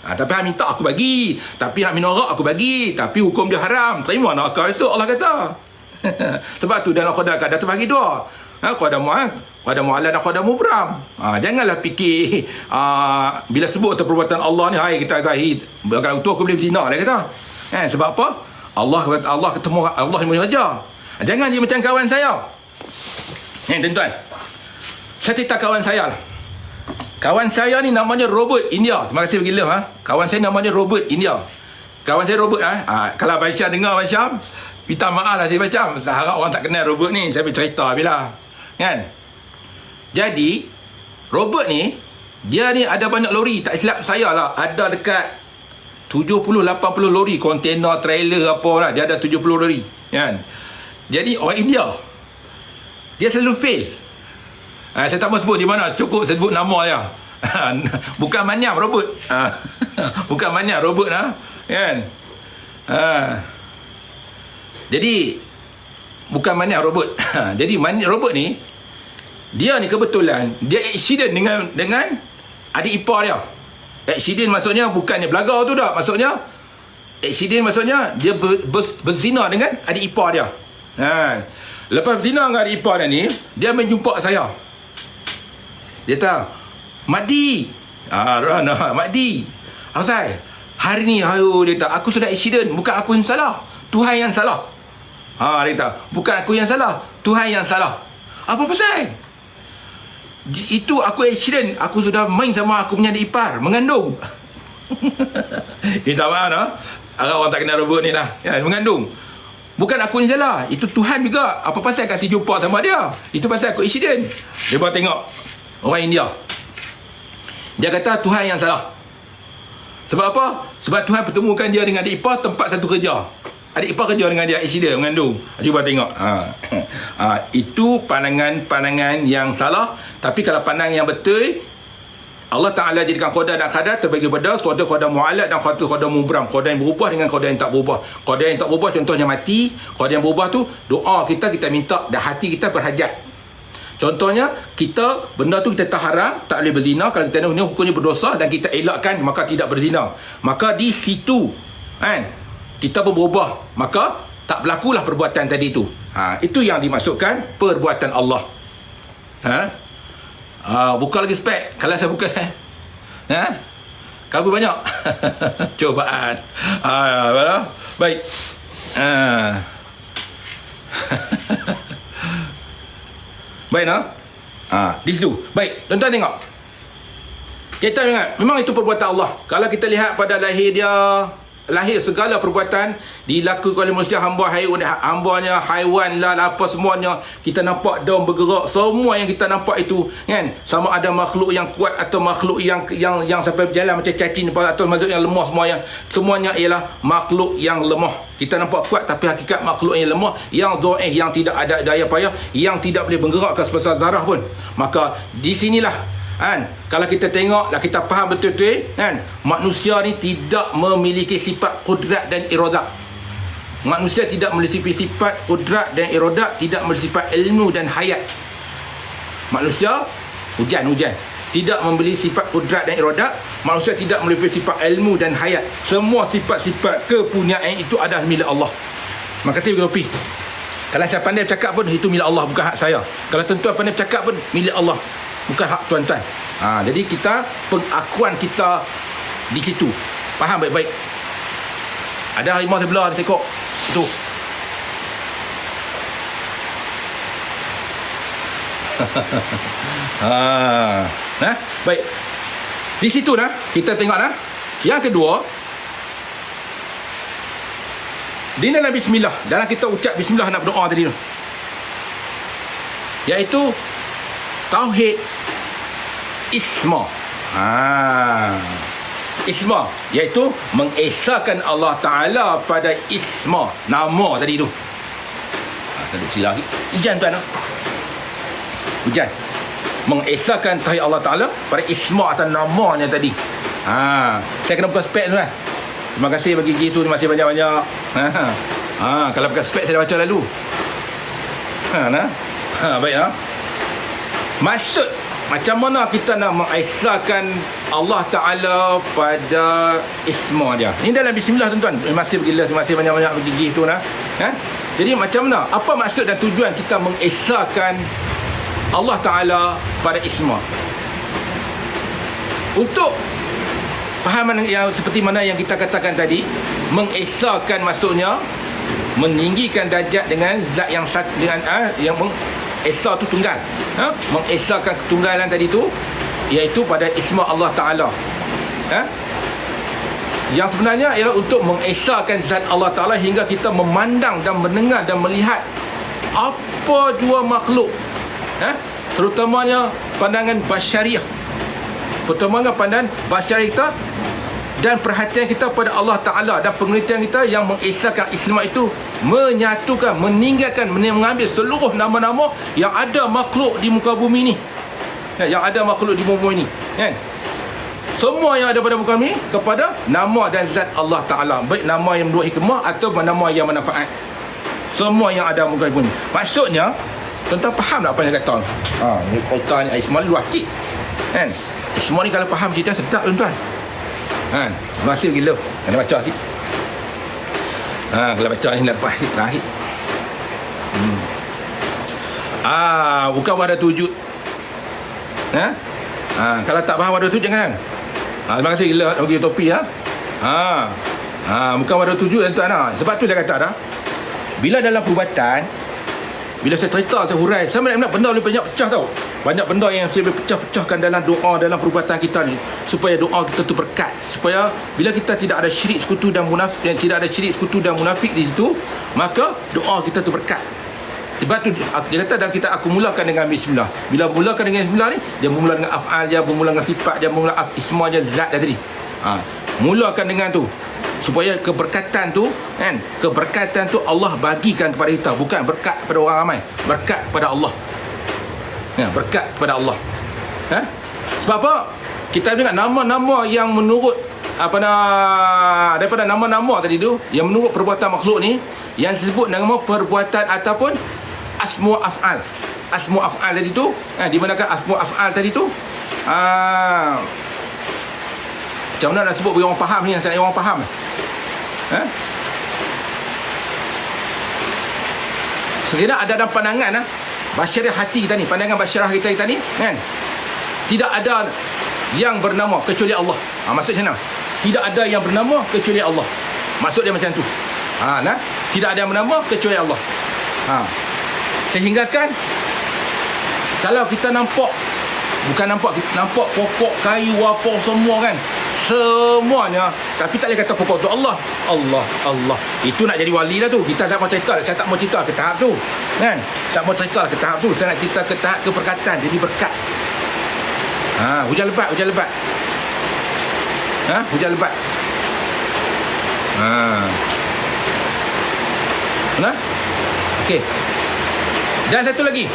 Tapi hang minta aku bagi, tapi nak minum arak aku bagi, tapi hukum dia haram. Terima nak akal esok Allah kata. Sebab tu dalam qadar tu bagi dua. Qadar mu'allal dan qadar mubram. Janganlah fikir bila sebut tu perbuatan Allah ni, hai kita zahid, kalau tu aku boleh berzina lah kata. Sebab apa? Allah ketemu Allah ni saja. Jangan dia macam kawan saya. Tuan-tuan, saya cerita kawan saya lah. Kawan saya ni namanya Robert India. Terima kasih bagi love. Kawan saya namanya Robert India. Kawan saya Robert. Kalau Aisyah dengar macam, minta maaf lah saya macam. Harap orang tak kenal Robert ni. Saya bercerita bila. Kan? Jadi, Robert ni, dia ni ada banyak lori. Tak silap saya lah. Ada dekat 70-80 lori. Kontainer, trailer apa lah. Dia ada 70 lori. Kan? Jadi, orang India. Dia selalu fail. Saya tak mahu sebut di mana, cukup sebut nama dia. Bukan Manyam Robert. Bukan Manyam Robert lah. Kan? Jadi bukan Manyam Robert. Jadi Robert ni, dia ni kebetulan dia accident dengan adik ipar dia. Accident maksudnya bukannya belagar tu dah. Maksudnya accident maksudnya dia berzina dengan adik ipar dia. Lepas berzina dengan adik ipar dia ni, dia menjumpa saya. Dia tahu, Madi. Madi. Azai, hari ni dia tahu, aku sudah accident. Bukan aku yang salah, Tuhan yang salah. Dia tahu, bukan aku yang salah, Tuhan yang salah. Apa pasal? Itu aku accident. Aku sudah main sama aku punya adik ipar, mengandung. Minta maaf lah. Orang tak kenal Robert ni lah. Mengandung. Bukan aku yang salah, itu Tuhan juga. Apa pasal kasih jumpa sama dia? Itu pasal aku accident. Dia buat tengok orang India. Dia kata Tuhan yang salah. Sebab apa? Sebab Tuhan pertemukan dia dengan adik ipar tempat satu kerja. Adik ipar kerja dengan dia, accident, mengandung. Cuba tengok. Itu pandangan yang salah. Tapi kalau pandangan yang betul, Allah Ta'ala jadikan qadar dan qadar terbagi pada qadar mu'allal dan qadar mubram. Qadar yang berubah dengan qadar yang tak berubah. Qadar yang tak berubah contohnya mati. Qadar yang berubah tu doa kita minta dan hati kita berhajat. Contohnya, benda tu kita tak haram, tak boleh berzina. Kalau kita ni hukumnya berdosa dan kita elakkan, maka tidak berzina. Maka di situ, kan, kita berubah. Maka tak berlakulah perbuatan tadi tu. Itu yang dimaksudkan perbuatan Allah. Buka lagi spek. Kalau saya buka, kabur banyak. Cobaan. Baik. Baik nak? Di situ. Baik, tuan-tuan tengok. Kita ingat, memang itu perbuatan Allah. Kalau kita lihat pada lahir dia, lahir segala perbuatan dilakukan oleh manusia, hambanya haiwan lah, apa semuanya. Kita nampak daun bergerak, semua yang kita nampak itu, kan? Sama ada makhluk yang kuat atau makhluk yang sampai berjalan macam cacing atau makhluk yang lemah, semuanya ialah makhluk yang lemah. Kita nampak kuat tapi hakikat makhluk yang lemah, yang dhaif, yang tidak ada daya payah, yang tidak boleh menggerakkan sebesar zarah pun. Maka di sinilah, kan, kalau kita tengok lah, kita faham betul-betul, kan, manusia ni tidak memiliki sifat qudrat dan iradat. Manusia tidak memiliki sifat qudrat dan iradat, tidak memiliki sifat ilmu dan hayat. Manusia hujan tidak memiliki sifat qudrat dan iradat. Manusia tidak memiliki sifat ilmu dan hayat. Semua sifat-sifat kepunyaan itu adalah milik Allah. Makasih Kopi. Kalau saya pandai bercakap pun, itu milik Allah, bukan hak saya. Kalau tuan-tuan pandai bercakap pun, milik Allah, bukan hak tuan-tuan. Jadi kita, pengakuan kita di situ. Faham baik-baik. Ada harimau sebelah, tengok tu. Baik. Di situ kita tengok Yang kedua, di dalam bismillah, dalam kita ucap bismillah nak berdoa tadi tu, iaitu tauhid isma. Isma iaitu mengesahkan Allah Ta'ala pada isma, nama tadi tu. Tadi sila lagi. Hujan tuan. Hujan. Mengesahkan tauhid Allah Ta'ala pada isma atau namanya tadi. Saya kena buka spek tu kan. Terima kasih bagi gift tu. Terima kasih banyak-banyak. Kalau pakai spek saya dah baca lalu. Baik. Maksud macam mana kita nak mengesahkan Allah Ta'ala pada isma dia. Ini dalam bismillah tuan-tuan. Terima kasih banyak-banyak bagi gift tu. Jadi macam mana? Apa maksud dan tujuan kita mengesahkan Allah Ta'ala pada isma? Untuk fahaman yang seperti mana yang kita katakan tadi, mengesahkan maksudnya meninggikan darjat dengan zat yang dengan yang mengesah tu tunggal. Mengesahkan ketunggalan tadi tu iaitu pada isma Allah Ta'ala. Yang sebenarnya ialah untuk mengesahkan zat Allah Ta'ala hingga kita memandang dan mendengar dan melihat apa jua makhluk, terutamanya pandangan basyariah, pertemanan pandangan basyariah kita dan perhatian kita pada Allah Ta'ala dan pengertian kita yang mengesahkan isma itu menyatukan, meninggalkan, mengambil seluruh nama-nama yang ada makhluk di muka bumi ni, yang ada makhluk di muka bumi ni, semua yang ada pada muka bumi kepada nama dan zat Allah Ta'ala, baik nama yang membawa hikmah atau nama yang manfaat, semua yang ada muka bumi. Maksudnya tuan-tuan faham tak apa yang kata ni? Kata ni isma luas sikit, isma ni kalau faham cerita sedap tuan-tuan. Terima kasih gila. Kena baca sikit. Kalau baca ni nak lahir. Bukan wadah wujud. Kalau tak faham wadah wujud jangan. Terima kasih gila bagi topi bukan wadah wujud tuan-tuan. Sebab tu dia kata dah, bila dalam perubatan, bila saya cerita, saya hurai, saya nak benda boleh banyak pecah tau. Banyak benda yang saya boleh pecah-pecahkan dalam doa, dalam perubatan kita ni, supaya doa kita tu berkat, supaya bila kita tidak ada syirik sekutu dan munafik, dan tidak ada syirik sekutu dan munafik di situ, maka doa kita tu berkat. Sebab tu dia kata dalam kita aku mulakan dengan bismillah. Bila mulakan dengan bismillah ni, dia bermula dengan af'al dia, bermula dengan sifat dia, bermula isma dia, zat dia tadi. Mulakan dengan tu supaya keberkatan tu keberkatan tu Allah bagikan kepada kita, bukan berkat kepada orang ramai, berkat kepada Allah. Berkat kepada Allah. Sebab apa? Kita dengar nama-nama yang menurut daripada nama-nama tadi tu yang menurut perbuatan makhluk ni, yang disebut nama perbuatan ataupun asmu af'al. Asmu af'al tadi tu, di manakah asmu af'al tadi tu? Macam mana nak sebut bagi orang faham ni, yang orang faham? Sekiranya ada dalam pandangan basyarah hati kita ni, pandangan basyarah kita ni, tidak ada yang bernama kecuali Allah. Maksudnya mana? Tidak ada yang bernama kecuali Allah. Maksud dia macam tu. Tidak ada yang bernama kecuali Allah. Sehingga kan kalau kita nampak, bukan nampak pokok kayu apa semua kan, semuanya, tapi tak boleh kata pokok tu Allah. Itu nak jadi wali lah tu. Kita tak mau cerita, saya tak mau cerita ke tahap tu, tak mau cerita ke tahap tu. Saya nak cerita ke tahap keberkatan, jadi berkat. Hujan lebat. Hujan lebat. Okey. Dan satu lagi,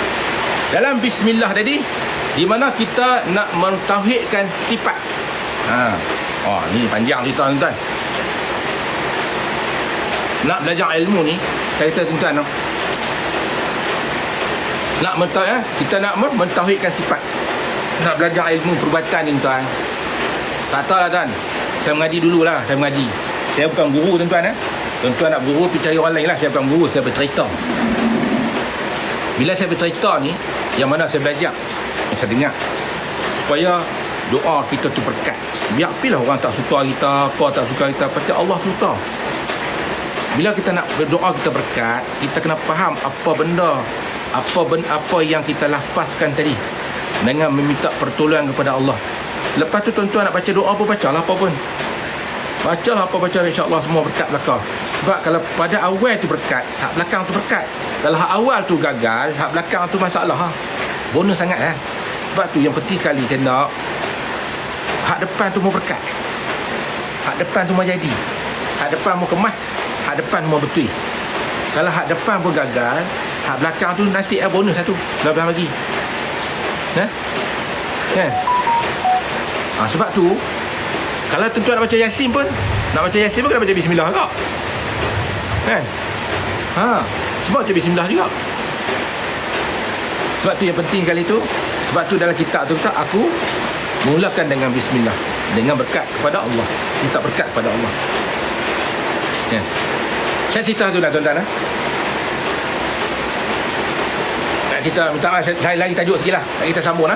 dalam bismillah tadi, di mana kita nak mentauhidkan sifat. Ni panjang cerita tuan-tuan. Nak belajar ilmu ni, saya kata tuan-tuan, nak kita nak mentauhidkan sifat, nak belajar ilmu perubatan ni tuan. Tak tahulah tuan, saya mengaji dululah. Saya bukan guru tuan-tuan. Tuan-tuan nak guru pergi cari orang lain lah. Saya bukan guru, saya bercerita. Bila saya bercerita ni, yang mana saya belajar, saya dengar, supaya doa kita tu berkat. Biar pilih orang tak suka kita, apa tak suka kita, pasti Allah suka. Bila kita nak berdoa kita berkat, kita kena faham apa benda, apa yang kita lafazkan tadi, dengan meminta pertolongan kepada Allah. Lepas tu tuan-tuan nak baca doa pun, bacalah apa pun. Bacalah apa baca, insya-Allah semua berkat belakang. Sebab kalau pada awal tu berkat, hak belakang tu berkat. Kalau hak awal tu gagal, hak belakang tu masalah. Bonus sangat Sebab tu yang penting sekali saya nak hak depan tu mau berkat. Hak depan tu mau jadi. Hak depan mau kemas, hak depan mau betul. Kalau hak depan pun gagal, hak belakang tu nasib bonus satu. Lebih lagi. Sebab tu kalau tuan-tuan nak baca Yasin pun, Nak baca Yasin pun kena baca bismillah juga. Kan? Semua baca bismillah juga. Sebab tu yang penting kali tu. Sebab tu dalam kitab tu kata, aku mulakan dengan bismillah, dengan berkat kepada Allah, minta berkat kepada Allah. Ya. Saya cerita tu lah tuan-tuan. Nak cerita, minta maaf, saya lari tajuk sikit lah. Kita sambung lah.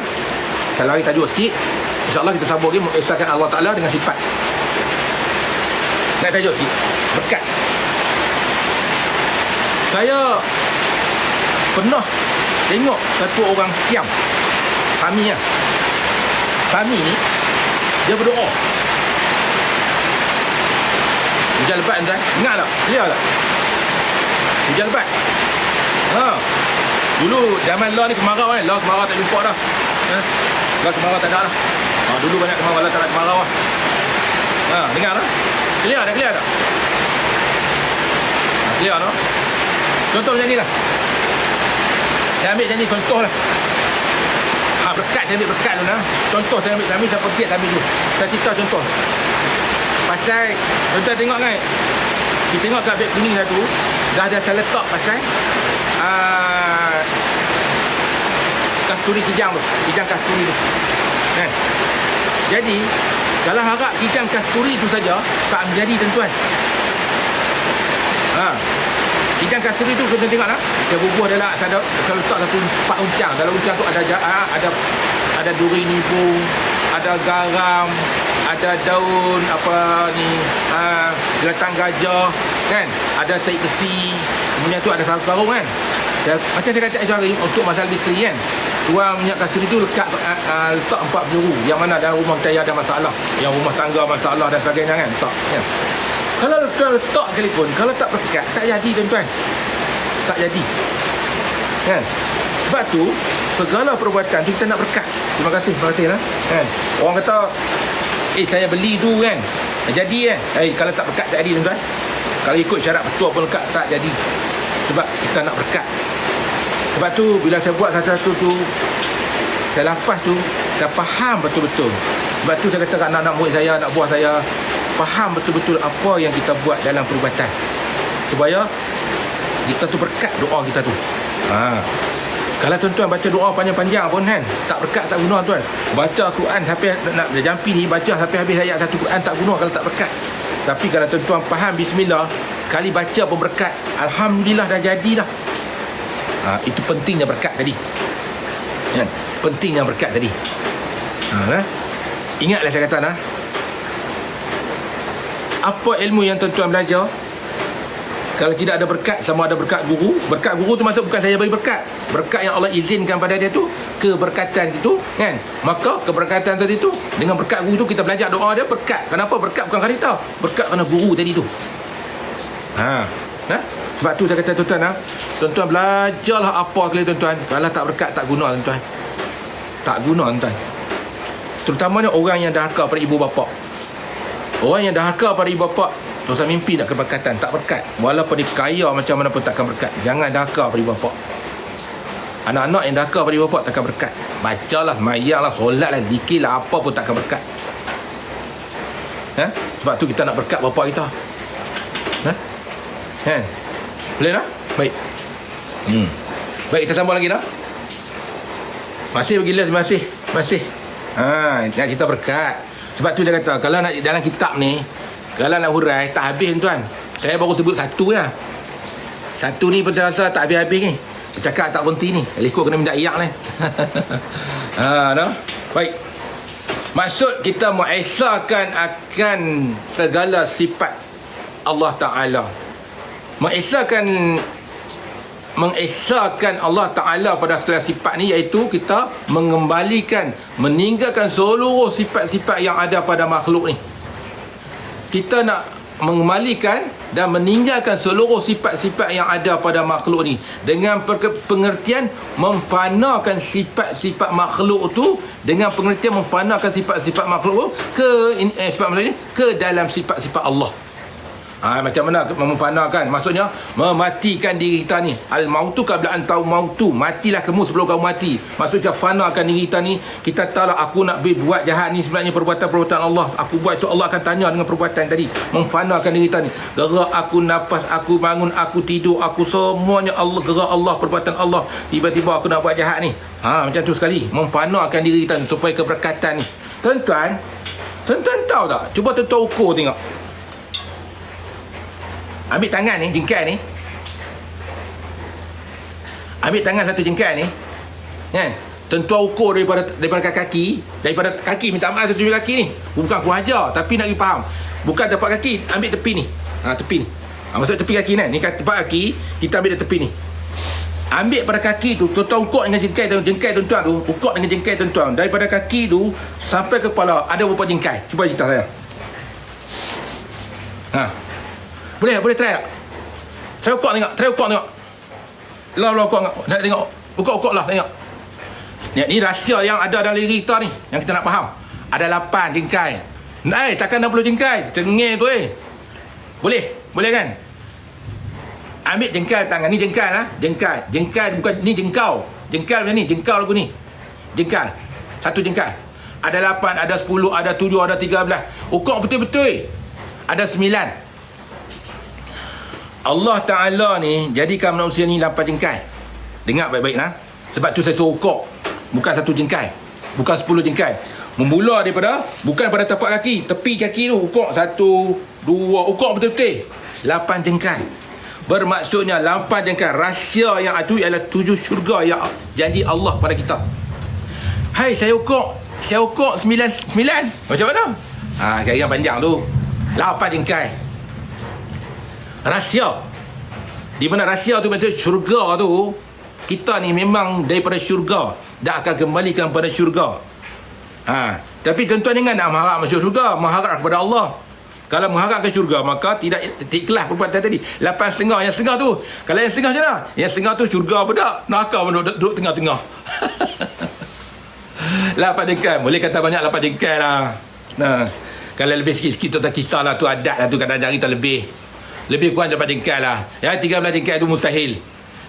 Saya lari tajuk sikit. InsyaAllah kita sambung lagi mengesahkan Allah Ta'ala dengan sifat. Nak tajuk sikit, berkat. Saya pernah tengok satu orang Siam, Fahmi lah. Fahmi ni dia berdoa hujan lebat tuan. Ingat tak? Clear tak? Hujan lebat. Dulu zaman lah ni kemarau kan. Lah kemarau tak jumpa dah. Lah kemarau tak ada lah. Dulu banyak kemarau, lah tak ada kemarau lah. Dengar tak? Clear tak? Clear tak? Clear tak? Contoh macam ni lah. Saya ambil macam ni contoh lah. Berkat, saya ambil berkat dulu lah. Contoh saya ambil seperti saya ambil dulu. Saya cerita contoh. Pasal, tuan-tuan tengok kan, kita tengok kat beg kuning satu, dah ada saya letak pasal kasturi kijang tu, kijang kasturi tu. Jadi, kalau harap kijang kasturi tu saja, tak menjadi tuan-tuan. Kijang kasturi tu kita tengok lah. Saya bubuh dia lah. Saya letak satu 4 uncang. Dalam uncang tu ada duri nibung, ada garam, ada daun apa ni, gelatang gajah kan, ada tai besi, kemudian tu ada sarung kan. Macam saya kata hari untuk masalah misteri kan, tuang minyak kasturi tu letak 4 penjuru. Yang mana dalam rumah saya ada masalah, yang rumah tangga masalah dan sebagainya kan, letak kan. Kalau letak sekalipun, kalau tak berkat, tak jadi tuan-tuan. Tak jadi. Kan? Sebab tu, segala perbuatan tu kita nak berkat. Terima kasih lah. Kan? Orang kata, saya beli tu kan. Jadi kan. Kalau tak berkat tak jadi tuan-tuan. Kalau ikut syarat betul pun lekat, tak jadi. Sebab kita nak berkat. Sebab tu, bila saya buat satu-satu tu, saya lafaz tu, saya faham betul-betul. Sebab tu saya kata kat anak-anak murid saya, anak buah saya, faham betul-betul apa yang kita buat dalam perubatan, supaya kita tu berkat doa kita tu. Kalau tuan-tuan baca doa panjang-panjang pun kan, tak berkat, tak guna tuan. Baca Quran sampai nak jampi ni, baca sampai habis ayat satu Quran tak guna kalau tak berkat. Tapi kalau tuan-tuan faham bismillah, sekali baca pun berkat, alhamdulillah dah jadi dah. Itu pentingnya berkat tadi kan? Pentingnya berkat tadi. Ingatlah saya kata lah, apa ilmu yang tuan-tuan belajar, kalau tidak ada berkat, sama ada berkat guru. Berkat guru tu maksud bukan saya bagi berkat, berkat yang Allah izinkan pada dia tu, keberkatan itu kan. Maka keberkatan tadi tu, dengan berkat guru tu kita belajar doa dia berkat. Kenapa berkat? Bukan karita, berkat kerana guru tadi tu. Sebab tu saya kata tuan-tuan, tuan-tuan belajarlah apa sekali tuan-tuan. Kalau tak berkat tak guna tuan-tuan. Tak guna tuan-tuan. Terutamanya orang yang dahaka pada ibu bapa. Orang yang dahaka pada ibu bapa, dosa mimpi nak keberkatan, tak berkat. Walaupun dia kaya macam mana pun takkan berkat. Jangan dahaka pada ibu bapa. Anak-anak yang dahaka pada ibu bapa takkan berkat. Bacalah, mayanglah, solatlah, zikirlah, apa pun takkan berkat. Sebab tu kita nak berkat bapa kita. Boleh tak? Baik. Baik, kita sambung lagi dah. Masih bergila, masih. Nak cerita berkat. Sebab tu dia kata, kalau nak dalam kitab ni, kalau nak hurai, tak habis tuan. Saya baru sebut satu lah. Satu ni pun saya rasa tak habis-habis ni. Cakap tak berhenti ni. Lekuk kena minta iyak ni. Baik. Maksud kita mengesahkan akan segala sifat Allah Ta'ala. Mengesahkan Allah Ta'ala pada segala sifat ni, iaitu kita meninggalkan seluruh sifat-sifat yang ada pada makhluk ni. Kita nak mengembalikan dan meninggalkan seluruh sifat-sifat yang ada pada makhluk ni, dengan pengertian memfanakan sifat-sifat makhluk tu, dengan pengertian memfanakan sifat-sifat makhluk ke dalam sifat-sifat Allah. Macam mana memfanakan? Maksudnya mematikan diri kita ni. Al-mautu qabla an mautu. Matilah kamu sebelum kamu mati. Maksudnya fanakan diri kita ni. Kita tahu aku nak buat jahat ni sebenarnya perbuatan-perbuatan Allah. Aku buat itu Allah akan tanya dengan perbuatan tadi. Memfanakan diri kita ni. Gerak aku, nafas aku, bangun aku, tidur aku, semuanya Allah, gerak Allah, perbuatan Allah. Tiba-tiba aku nak buat jahat ni. Macam tu sekali. Memfanakan diri kita ni supaya keberkatan ni. Tuan-tuan tahu tak? Cuba tuan-tuan ukur tengok. Ambil tangan ni, jengkal ni. Ambil tangan satu jengkal ni. Kan? Tuan-tuan ukur daripada kaki. Daripada kaki, minta maaf satu kaki ni. Bukan aku ajar, tapi nak pergi faham. Bukan tempat kaki, ambil tepi ni. Tepi ni. Maksud tepi kaki ni. Ni tempat kaki, kita ambil dari tepi ni. Ambil pada kaki tu, tuan-tuan ukur dengan jengkal tuan-tuan tu. Ukur dengan jengkal tuan-tuan. Daripada kaki tu, sampai kepala, ada berapa jengkal? Cuba cerita saya. Boleh try tak? Try ukur tengok. Lah ukur tengok. Nak tengok. Ukur lah tengok. Ni rahsia yang ada dalam diri kita ni, yang kita nak faham. Ada 8 jengkal. Takkan 60 jengkal. Cengeng tu Boleh kan? Ambil jengkal tangan ni, jengkal lah. Jengkal bukan ni jengkau. Jengkal macam ni, jengkau lagu ni. Jengkal. Satu jengkal. Ada 8, ada 10, ada 7, ada 13. Ukur betul-betul. Ada 9. Allah Ta'ala ni jadikan manusia ni 8 jengkal. Dengar baik-baik lah. Sebab tu saya suruh ukur. Bukan 1 jengkal, bukan 10 jengkal. Memula daripada, bukan pada tapak kaki, tepi kaki tu ukur 1, 2, ukur betul-betul 8 jengkal. Bermaksudnya 8 jengkal. Rahsia yang itu ialah 7 syurga yang janji Allah pada kita. Hai, saya ukur 9. Macam mana? Kira panjang tu 8 jengkal. Rahsia. Di mana rahsia tu maksud syurga tu, kita ni memang daripada syurga dan akan kembali kepada syurga. Tapi tuan-tuan jangan nak mengharap masuk syurga, mengharap kepada Allah. Kalau mengharap ke syurga, maka tidak ikhlas perbuatan tadi. 8,5 yang setengah tu. Kalau yang setengah macam mana? Yang setengah tu syurga budak, neraka duduk tengah-tengah. 8 jengkal. Boleh kata banyak 8 jengkal lah. Kalau lebih sikit-sikit tu tak kisahlah, tu adat lah tu, kadang-kadang kita lebih kurang 8 jengkal lah. Yang 13 jengkal tu mustahil.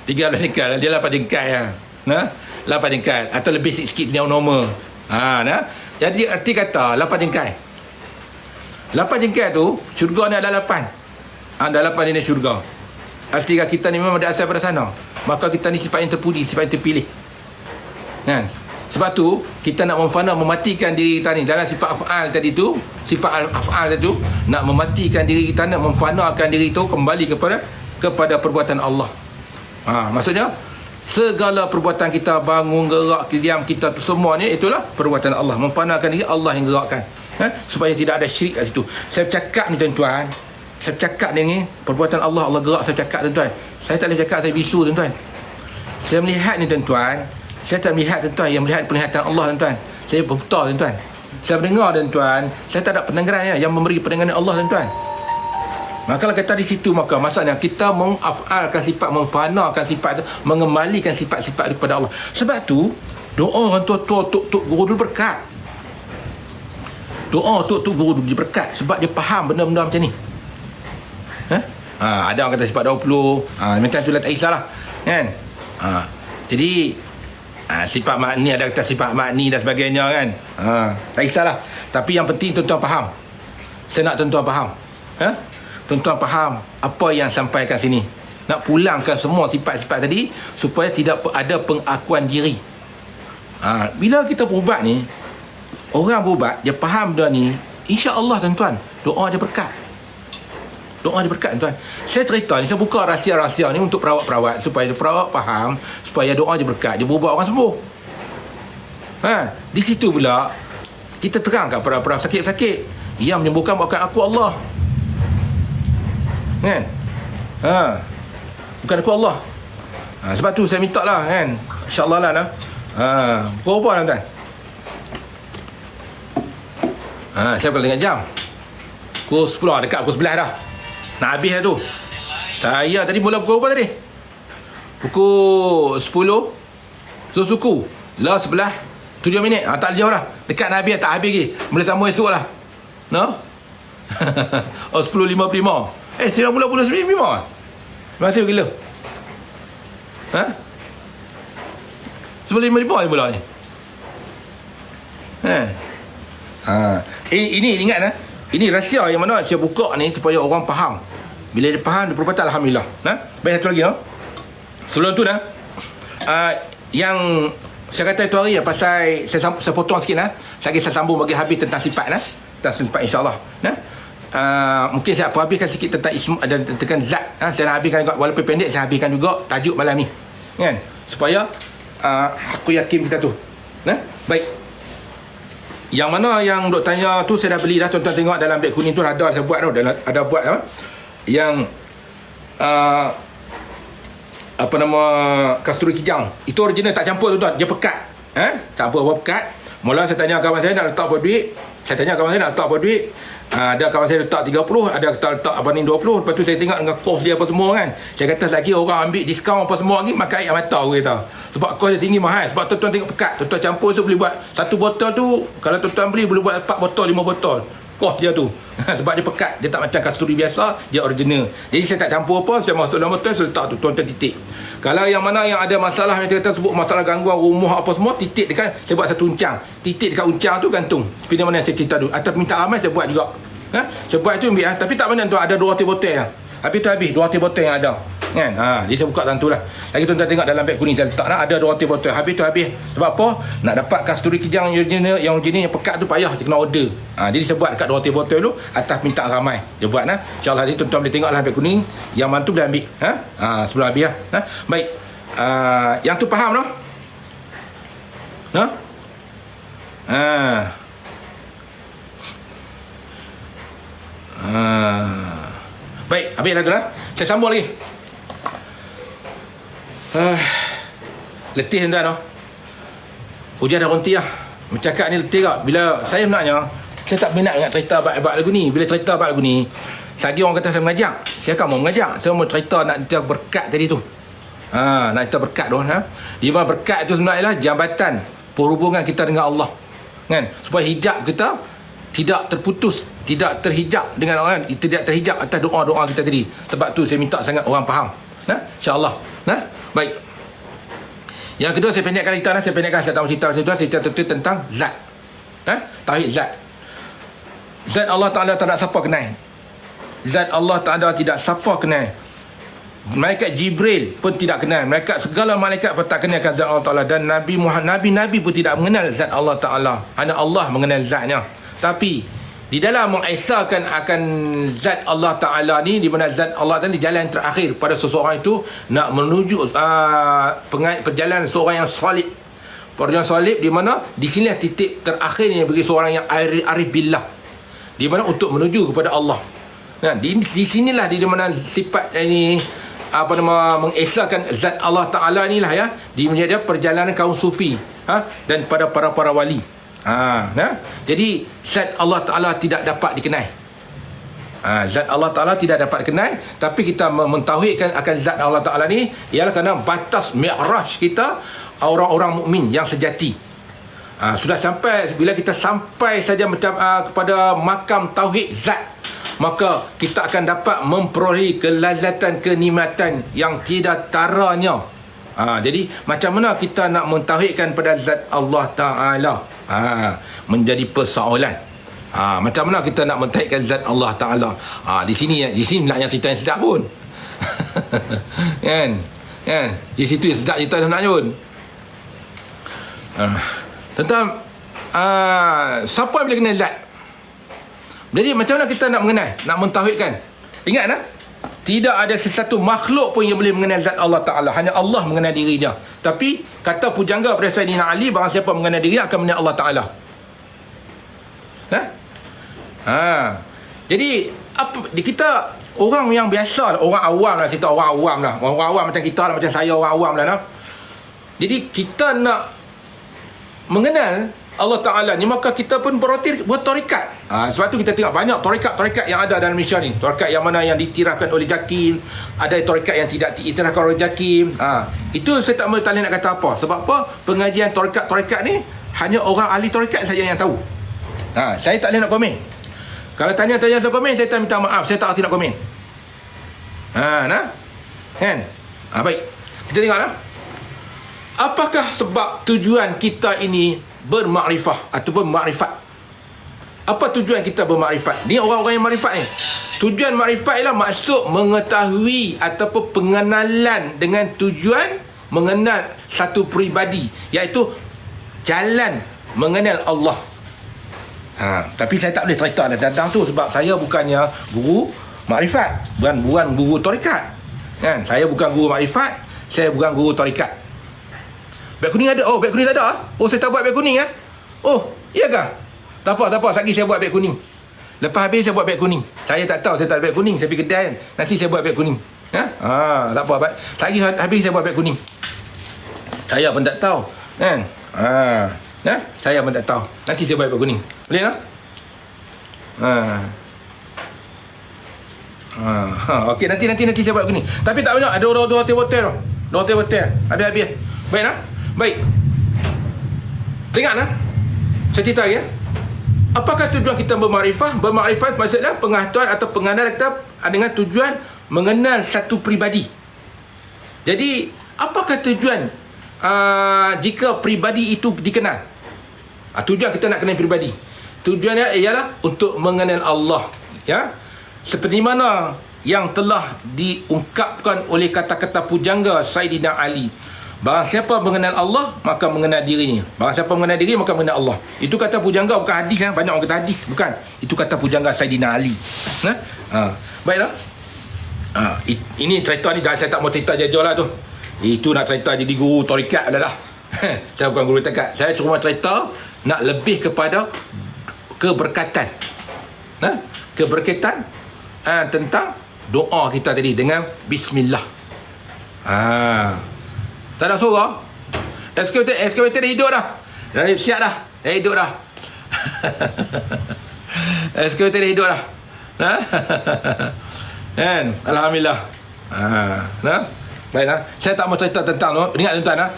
13 jengkal dia 8 jengkal ya. 8 jengkal atau lebih sikit yang normal. Jadi arti kata 8 jengkal. 8 jengkal tu syurga ni ada 8. Ada 8 jenis syurga. Arti kita ni memang ada asal pada sana. Maka kita ni sifat yang terpuji, sifat yang terpilih. Sebab tu kita nak mematikan diri kita ni dalam sifat af'al tadi tu, sifat af'al tadi tu, nak mematikan diri kita, nak memfanakan diri tu kembali kepada perbuatan Allah. Maksudnya segala perbuatan kita, bangun, gerak, diam kita tu semuanya itulah perbuatan Allah. Memfanakan diri, Allah yang gerakkan. Supaya tidak ada syirik kat situ. Saya bercakap ni tuan-tuan, saya bercakap ni perbuatan Allah, Allah gerak saya bercakap tuan-tuan. Saya tak boleh bercakap, saya bisu tuan-tuan. Saya melihat ni tuan-tuan, saya tak melihat tuan-tuan, yang melihat penglihatan Allah tuan-tuan. Saya buta tuan-tuan. Saya mendengar tuan-tuan, saya tak ada pendengaran yang memberi pendengaran Allah tuan-tuan. Maka kalau kata di situ, maka maksudnya kita mengafalkan sifat, memfanakan sifat tu, mengembalikan sifat-sifat kepada Allah. Sebab tu doa orang tua-tua tuk guru dulu berkat. Doa tuk guru dulu berkat sebab dia faham benda-benda macam ni. Ada orang kata sifat 20, macam tu lah, tak kisahlah kan. Jadi sifat makni, ada kata sifat makni dan sebagainya kan. Tak kisahlah. Tapi yang penting tuan-tuan faham. Saya nak tuan-tuan faham. Tuan-tuan faham apa yang sampaikan sini. Nak pulangkan semua sifat-sifat tadi supaya tidak ada pengakuan diri. Bila kita berubat ni, orang berubat dia faham benda ni, insya-Allah tuan-tuan, doa dia berkat. Doa dia berkat tuan. Saya cerita ni, saya buka rahsia-rahsia ni untuk perawat-perawat supaya perawat faham, supaya doa dia berkat, dia berubat orang sembuh. Di situ pula kita terangkan pada perawat sakit-sakit, yang menyembuhkan bukan aku, Allah. Kan? Bukan aku, Allah. Sebab tu saya minta lah kan, insya-Allah lah. Pukul berapa tuan-tuan? Saya boleh tengok jam. Pukul 10, dekat pukul 11 dah. Nak habis dah tu. Saya tadi mula pukul berapa tadi? Pukul 10. Suku lah 11 7 minit. Tak jauh dah. Dekat nak habis, tak habis lagi. Boleh sambung esok lah. No? 10.55. 90 memang. Masih gila. Ha? Sebelum 5,000 je bola ni. Ini ingat lah. Ini rahsia yang mana saya buka ni supaya orang faham. Bila dia faham, dia perbuatan alhamdulillah. Baik, satu lagi. Sebelum tu yang saya kata itu hari pasal saya potong sikit saya sambung bagi habis tentang sifat tentang sifat insya-Allah. Mungkin saya habiskan sikit tentang ism dan tentang zat. Saya nak habiskan juga, walaupun pendek saya habiskan juga tajuk malam ni. Kan? Supaya aku yakin kita tu. Baik. Yang mana yang dok tanya tu saya dah beli dah, tuan-tuan tengok dalam beg kuning tu ada saya buat tu, ada buat yang apa nama kasturi kijang. Itu original, tak campur tuan-tuan, dia pekat. Tak apa pekat. Mula saya tanya kawan saya nak letak apa duit. Saya tanya kawan saya nak letak apa duit. Ada kawan saya letak 30, ada letak apa ni 20. Lepas tu saya tengok dengan kos dia apa semua kan. Saya kata lagi orang ambil diskaun apa semua lagi, makan air mata aku kata. Sebab kos dia tinggi mahal. Sebab tuan-tuan tengok pekat. Tuan-tuan campur tu boleh buat satu botol tu, kalau tuan-tuan beli boleh buat 4 botol, 5 botol. Kos dia tu. Sebab dia pekat. Dia tak macam kasturi biasa, dia original. Jadi saya tak campur apa, saya masuk dalam botol, saya letak tu, tuan-tuan titik. Kalau yang mana yang ada masalah, yang kita sebut masalah gangguan rumah apa semua, titik dekat, saya buat satu uncang. Titik dekat uncang tu gantung. Seperti mana yang saya cerita tu. Atau minta ramai saya buat juga. Saya buat tu ambil. Tapi tak mana tu ada 200 botol yang. Habis tu habis 200 botol yang ada. Kan? Jadi saya buka tentu lah. Lagi tuan-tuan tengok dalam beg kuning saya letak ada 200 botol. Habis tu habis. Sebab apa? Nak dapat kasturi kijang yang jenis yang pekat tu payah, dia kena order. Jadi saya buat dekat 200 botol tu atas minta ramai. Dia buat InsyaAllah ni tuan-tuan boleh tengok dalam beg kuning. Yang mana tu boleh ambil. Sebelum habis lah. Baik. Yang tu faham tak? Baik, habis dah tu lah. Saya sambung lagi. Letih tuan-tuan. Hujan dah berhenti lah. Bercakap ni letih tak? Bila saya sebenarnya, saya tak minat dengan cerita abad lagu ni. Bila cerita abad lagu ni, lagi orang kata saya mengajak. Saya kan mau mengajak. Saya mau cerita nak cerita berkat tadi tu. Nak cerita berkat tu. Di mana berkat tu sebenarnya lah jambatan perhubungan kita dengan Allah. Kan? Supaya hijab kita tidak terputus, tidak terhijab dengan orang, tidak terhijab atas doa-doa kita tadi. Sebab tu saya minta sangat orang faham. InsyaAllah. Baik. Yang kedua saya pendekkan cerita saya tahu cerita tentang zat. Tauhid zat. Zat Allah Ta'ala tak ada siapa kenal. Zat Allah Ta'ala tidak siapa kenal. Malaikat Jibril pun tidak kenal. Segala malaikat pun tak kenalkan zat Allah Ta'ala. Dan Nabi Muhammad, Nabi pun tidak mengenal zat Allah Ta'ala. Hanya Allah mengenal zatnya. Tapi di dalam mengesahkan akan zat Allah Ta'ala ni, di mana zat Allah Ta'ala di jalan terakhir pada seseorang itu nak menuju perjalanan seorang yang salib. Perjalanan salib di mana di sini titik terakhirnya bagi seorang yang arif billah. Di mana untuk menuju kepada Allah. Di sinilah di mana sifat ini mengesahkan zat Allah Ta'ala ni lah di menjadi perjalanan kaum sufi dan pada para wali. Jadi zat Allah Ta'ala tidak dapat dikenal. Zat Allah Ta'ala tidak dapat dikenal. Tapi kita mentauhidkan akan zat Allah Ta'ala ni ialah kerana batas mi'raj kita orang-orang mukmin yang sejati. Sudah sampai, bila kita sampai saja macam kepada makam tauhid zat, maka kita akan dapat memperoleh kelazatan, kenikmatan yang tidak taranya. Jadi macam mana kita nak mentauhidkan pada zat Allah Ta'ala? Menjadi persoalan. Macam mana kita nak mentauhidkan zat Allah Ta'ala? Di sini sebenarnya cerita yang sedap pun. kan? Di situ yang sedap cerita sebenarnya pun. Tentang siapa yang boleh kenal zat? Jadi macam mana kita nak mengenal, nak mentauhidkan? Ingat tidak ada sesuatu makhluk pun yang boleh mengenal zat Allah Ta'ala. Hanya Allah mengenal dirinya. Tapi kata pujangga pada Sayyidina Ali, barang siapa mengenal diri akan mengenal Allah Ta'ala. Jadi kita orang yang biasa, orang awam lah, cerita orang awam lah. Orang awam macam kita lah, macam saya orang awam lah. Jadi kita nak mengenal Allah Ta'ala ni, maka kita pun bertarikat. Sebab tu kita tengok banyak tarikat yang ada dalam Malaysia ni. Tarikat yang mana yang diiktirafkan oleh JAKIM, ada tarikat yang tidak diiktirafkan oleh JAKIM. Itu saya tak boleh nak kata apa. Sebab apa? Pengajian tarikat ni hanya orang ahli tarikat saja yang tahu. Saya tak boleh nak komen. Kalau tanya saya komen, saya tak minta maaf, saya tak nak komen. Nah. Kan? Baik. Kita tengoklah. Apakah sebab tujuan kita ini bermakrifah ataupun makrifat? Apa tujuan kita bermakrifat? Ni orang-orang yang makrifat ni. Tujuan makrifat ialah maksud mengetahui ataupun pengenalan dengan tujuan mengenal satu peribadi, iaitu jalan mengenal Allah. Tapi saya tak boleh cerita tentang tu sebab saya bukannya guru makrifat, bukan guru tarikat. Kan? Saya bukan guru makrifat, saya bukan guru tarikat. Beg kuning ada? Oh, beg kuning tak ada? Oh, saya tak buat beg kuning Oh, iya kah? Tak apa. Lagi saya buat beg kuning. Lepas habis saya buat beg kuning. Saya tak tahu saya tak ada beg kuning. Saya pergi kedai kan. Nanti saya buat beg kuning. Tak apa. Lagi habis saya buat beg kuning. Saya pun tak tahu. Kan? Saya pun tak tahu. Nanti saya buat beg kuning. Boleh tak? Okey, nanti saya buat kuning. Tapi tak banyak. Ada dua hotel. Habis. Baik tak? Baik. Dengar lah. Saya cerita lagi. Apakah tujuan kita bermakrifah? Bermakrifah maksudnya pengetahuan atau pengenalan kita dengan tujuan mengenal satu peribadi. Jadi, apakah tujuan jika peribadi itu dikenal? Tujuan kita nak kenal peribadi. Tujuannya ialah untuk mengenal Allah. Ya? Seperti mana yang telah diungkapkan oleh kata-kata pujangga Saidina Ali. Barang siapa mengenal Allah, maka mengenal dirinya. Barang siapa mengenal diri, maka mengenal Allah. Itu kata pujangga, bukan hadis. Banyak orang kata hadis. Bukan. Itu kata pujangga Saidina Ali. Baiklah. Ini cerita ni dah, saya tak mau cerita jajah lah tu. Itu nak cerita jadi guru tarikat dah. Saya bukan guru tarikat. Saya cuma cerita nak lebih kepada keberkatan. Keberkatan tentang doa kita tadi dengan Bismillah. Tak ada suara. Eskavator dah hidup dah. Dah siap dah. Dah hidup dah. Eskavator dah hidup dah. Kan? Alhamdulillah. Baiklah. Saya tak mau cerita tentang tu. Ingat tuan-tuan.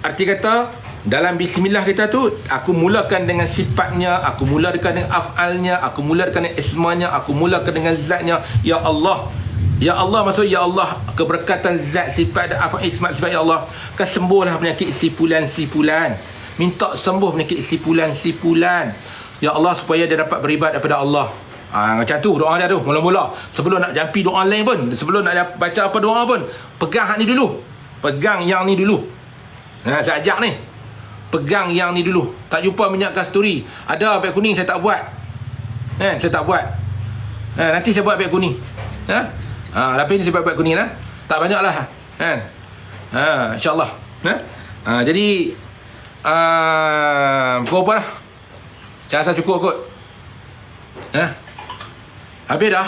Arti kata dalam bismillah kita tu, aku mulakan dengan sifatnya, aku mulakan dengan af'alnya, aku mulakan dengan ismanya, aku mulakan dengan zatnya. Ya Allah. Ya Allah, maksud ya Allah, keberkatan zat, sifat dan af'al ismat sifat ya Allah. Kesembuhlah penyakit sipulan. Minta sembuh penyakit sipulan. Ya Allah, supaya dia dapat beribadat daripada Allah. Macam tu doa dia tu. Mula-mula sebelum nak jampi doa lain pun, sebelum nak baca apa doa pun, pegang hak ni dulu. Pegang yang ni dulu. Saya ajak ni. Pegang yang ni dulu. Tak jumpa minyak kasturi. Ada beg kuning saya tak buat. Saya tak buat. Nanti saya buat beg kuning. Tapi ni saya buat beg kuning lah. Tak banyak lah. InsyaAllah. Jadi pukul apa lah? Saya rasa cukup kot. Habis dah.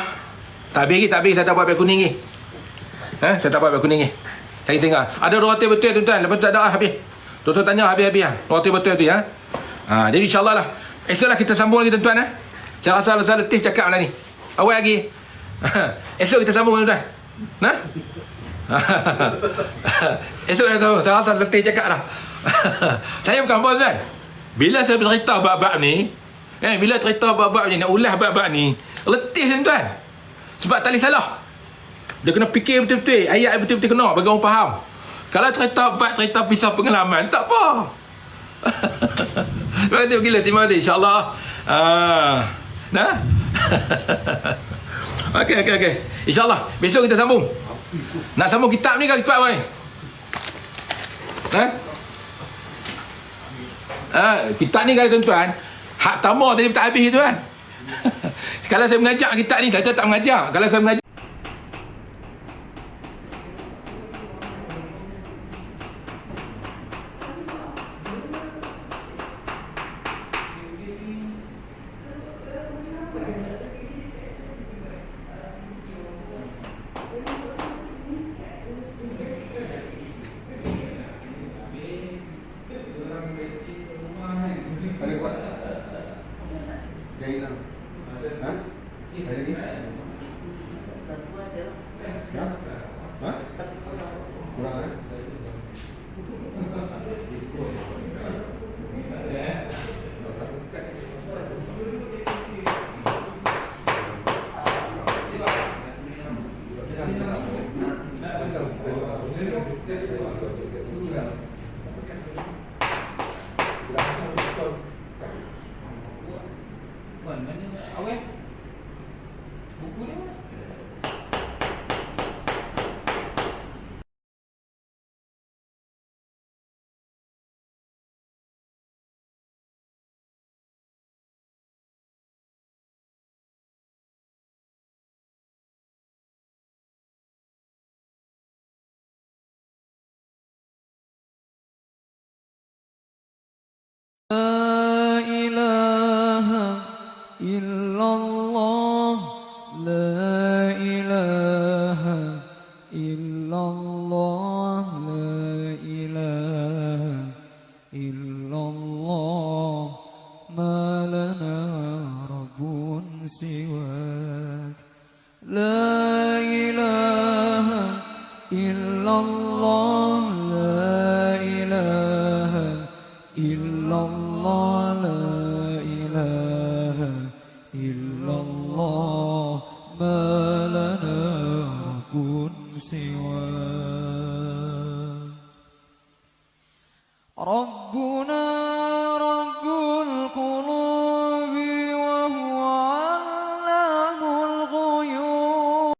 Tak habis lagi. Saya tak buat beg kuning lagi. Saya tak buat beg kuning lagi. Saya tengok. Ada roti betul tuan-tuan. Lepas tu tak ada habis. Tuan-tuan tanya habis-habis lah. Roti betul tu ya. Jadi insyaAllah lah. Esok lah kita sambung lagi tuan-tuan. Saya rasa letih cakap lah ni. Awal lagi. Esok kita sambung tuan-tuan. Esok kita sambung. Saya rasa letih cakap lah. Saya bukan bos tuan. Bila saya bercerita bab-bab ni, bila cerita bab-bab ni, nak ulas bab-bab ni, letih tuan-tuan. Sebab tak boleh salah. Dia kena fikir betul-betul. Ayat betul-betul kena bagi orang faham. Kalau cerita pisah pengalaman, tak apa. Terima kasih gila. Terima kasih. InsyaAllah. Okey. InsyaAllah. Besok kita sambung. Nak sambung kitab ni ke kitab apa ni? Kitab ni kan tuan-tuan, hak tamar tadi tak habis tu kan. Kalau saya mengajar kitab ni, saya tak mengajar. Kalau saya mengajar Jahitan. Saya lagi. لا إله إلا الله لا إله إلا الله لا إله إلا الله ما لنا رب سواك لا إله إلا الله لا إله إلا الله لا إله إلا الله ما لنا رب سواك ربنا رب القلوب وهو علام الغيوب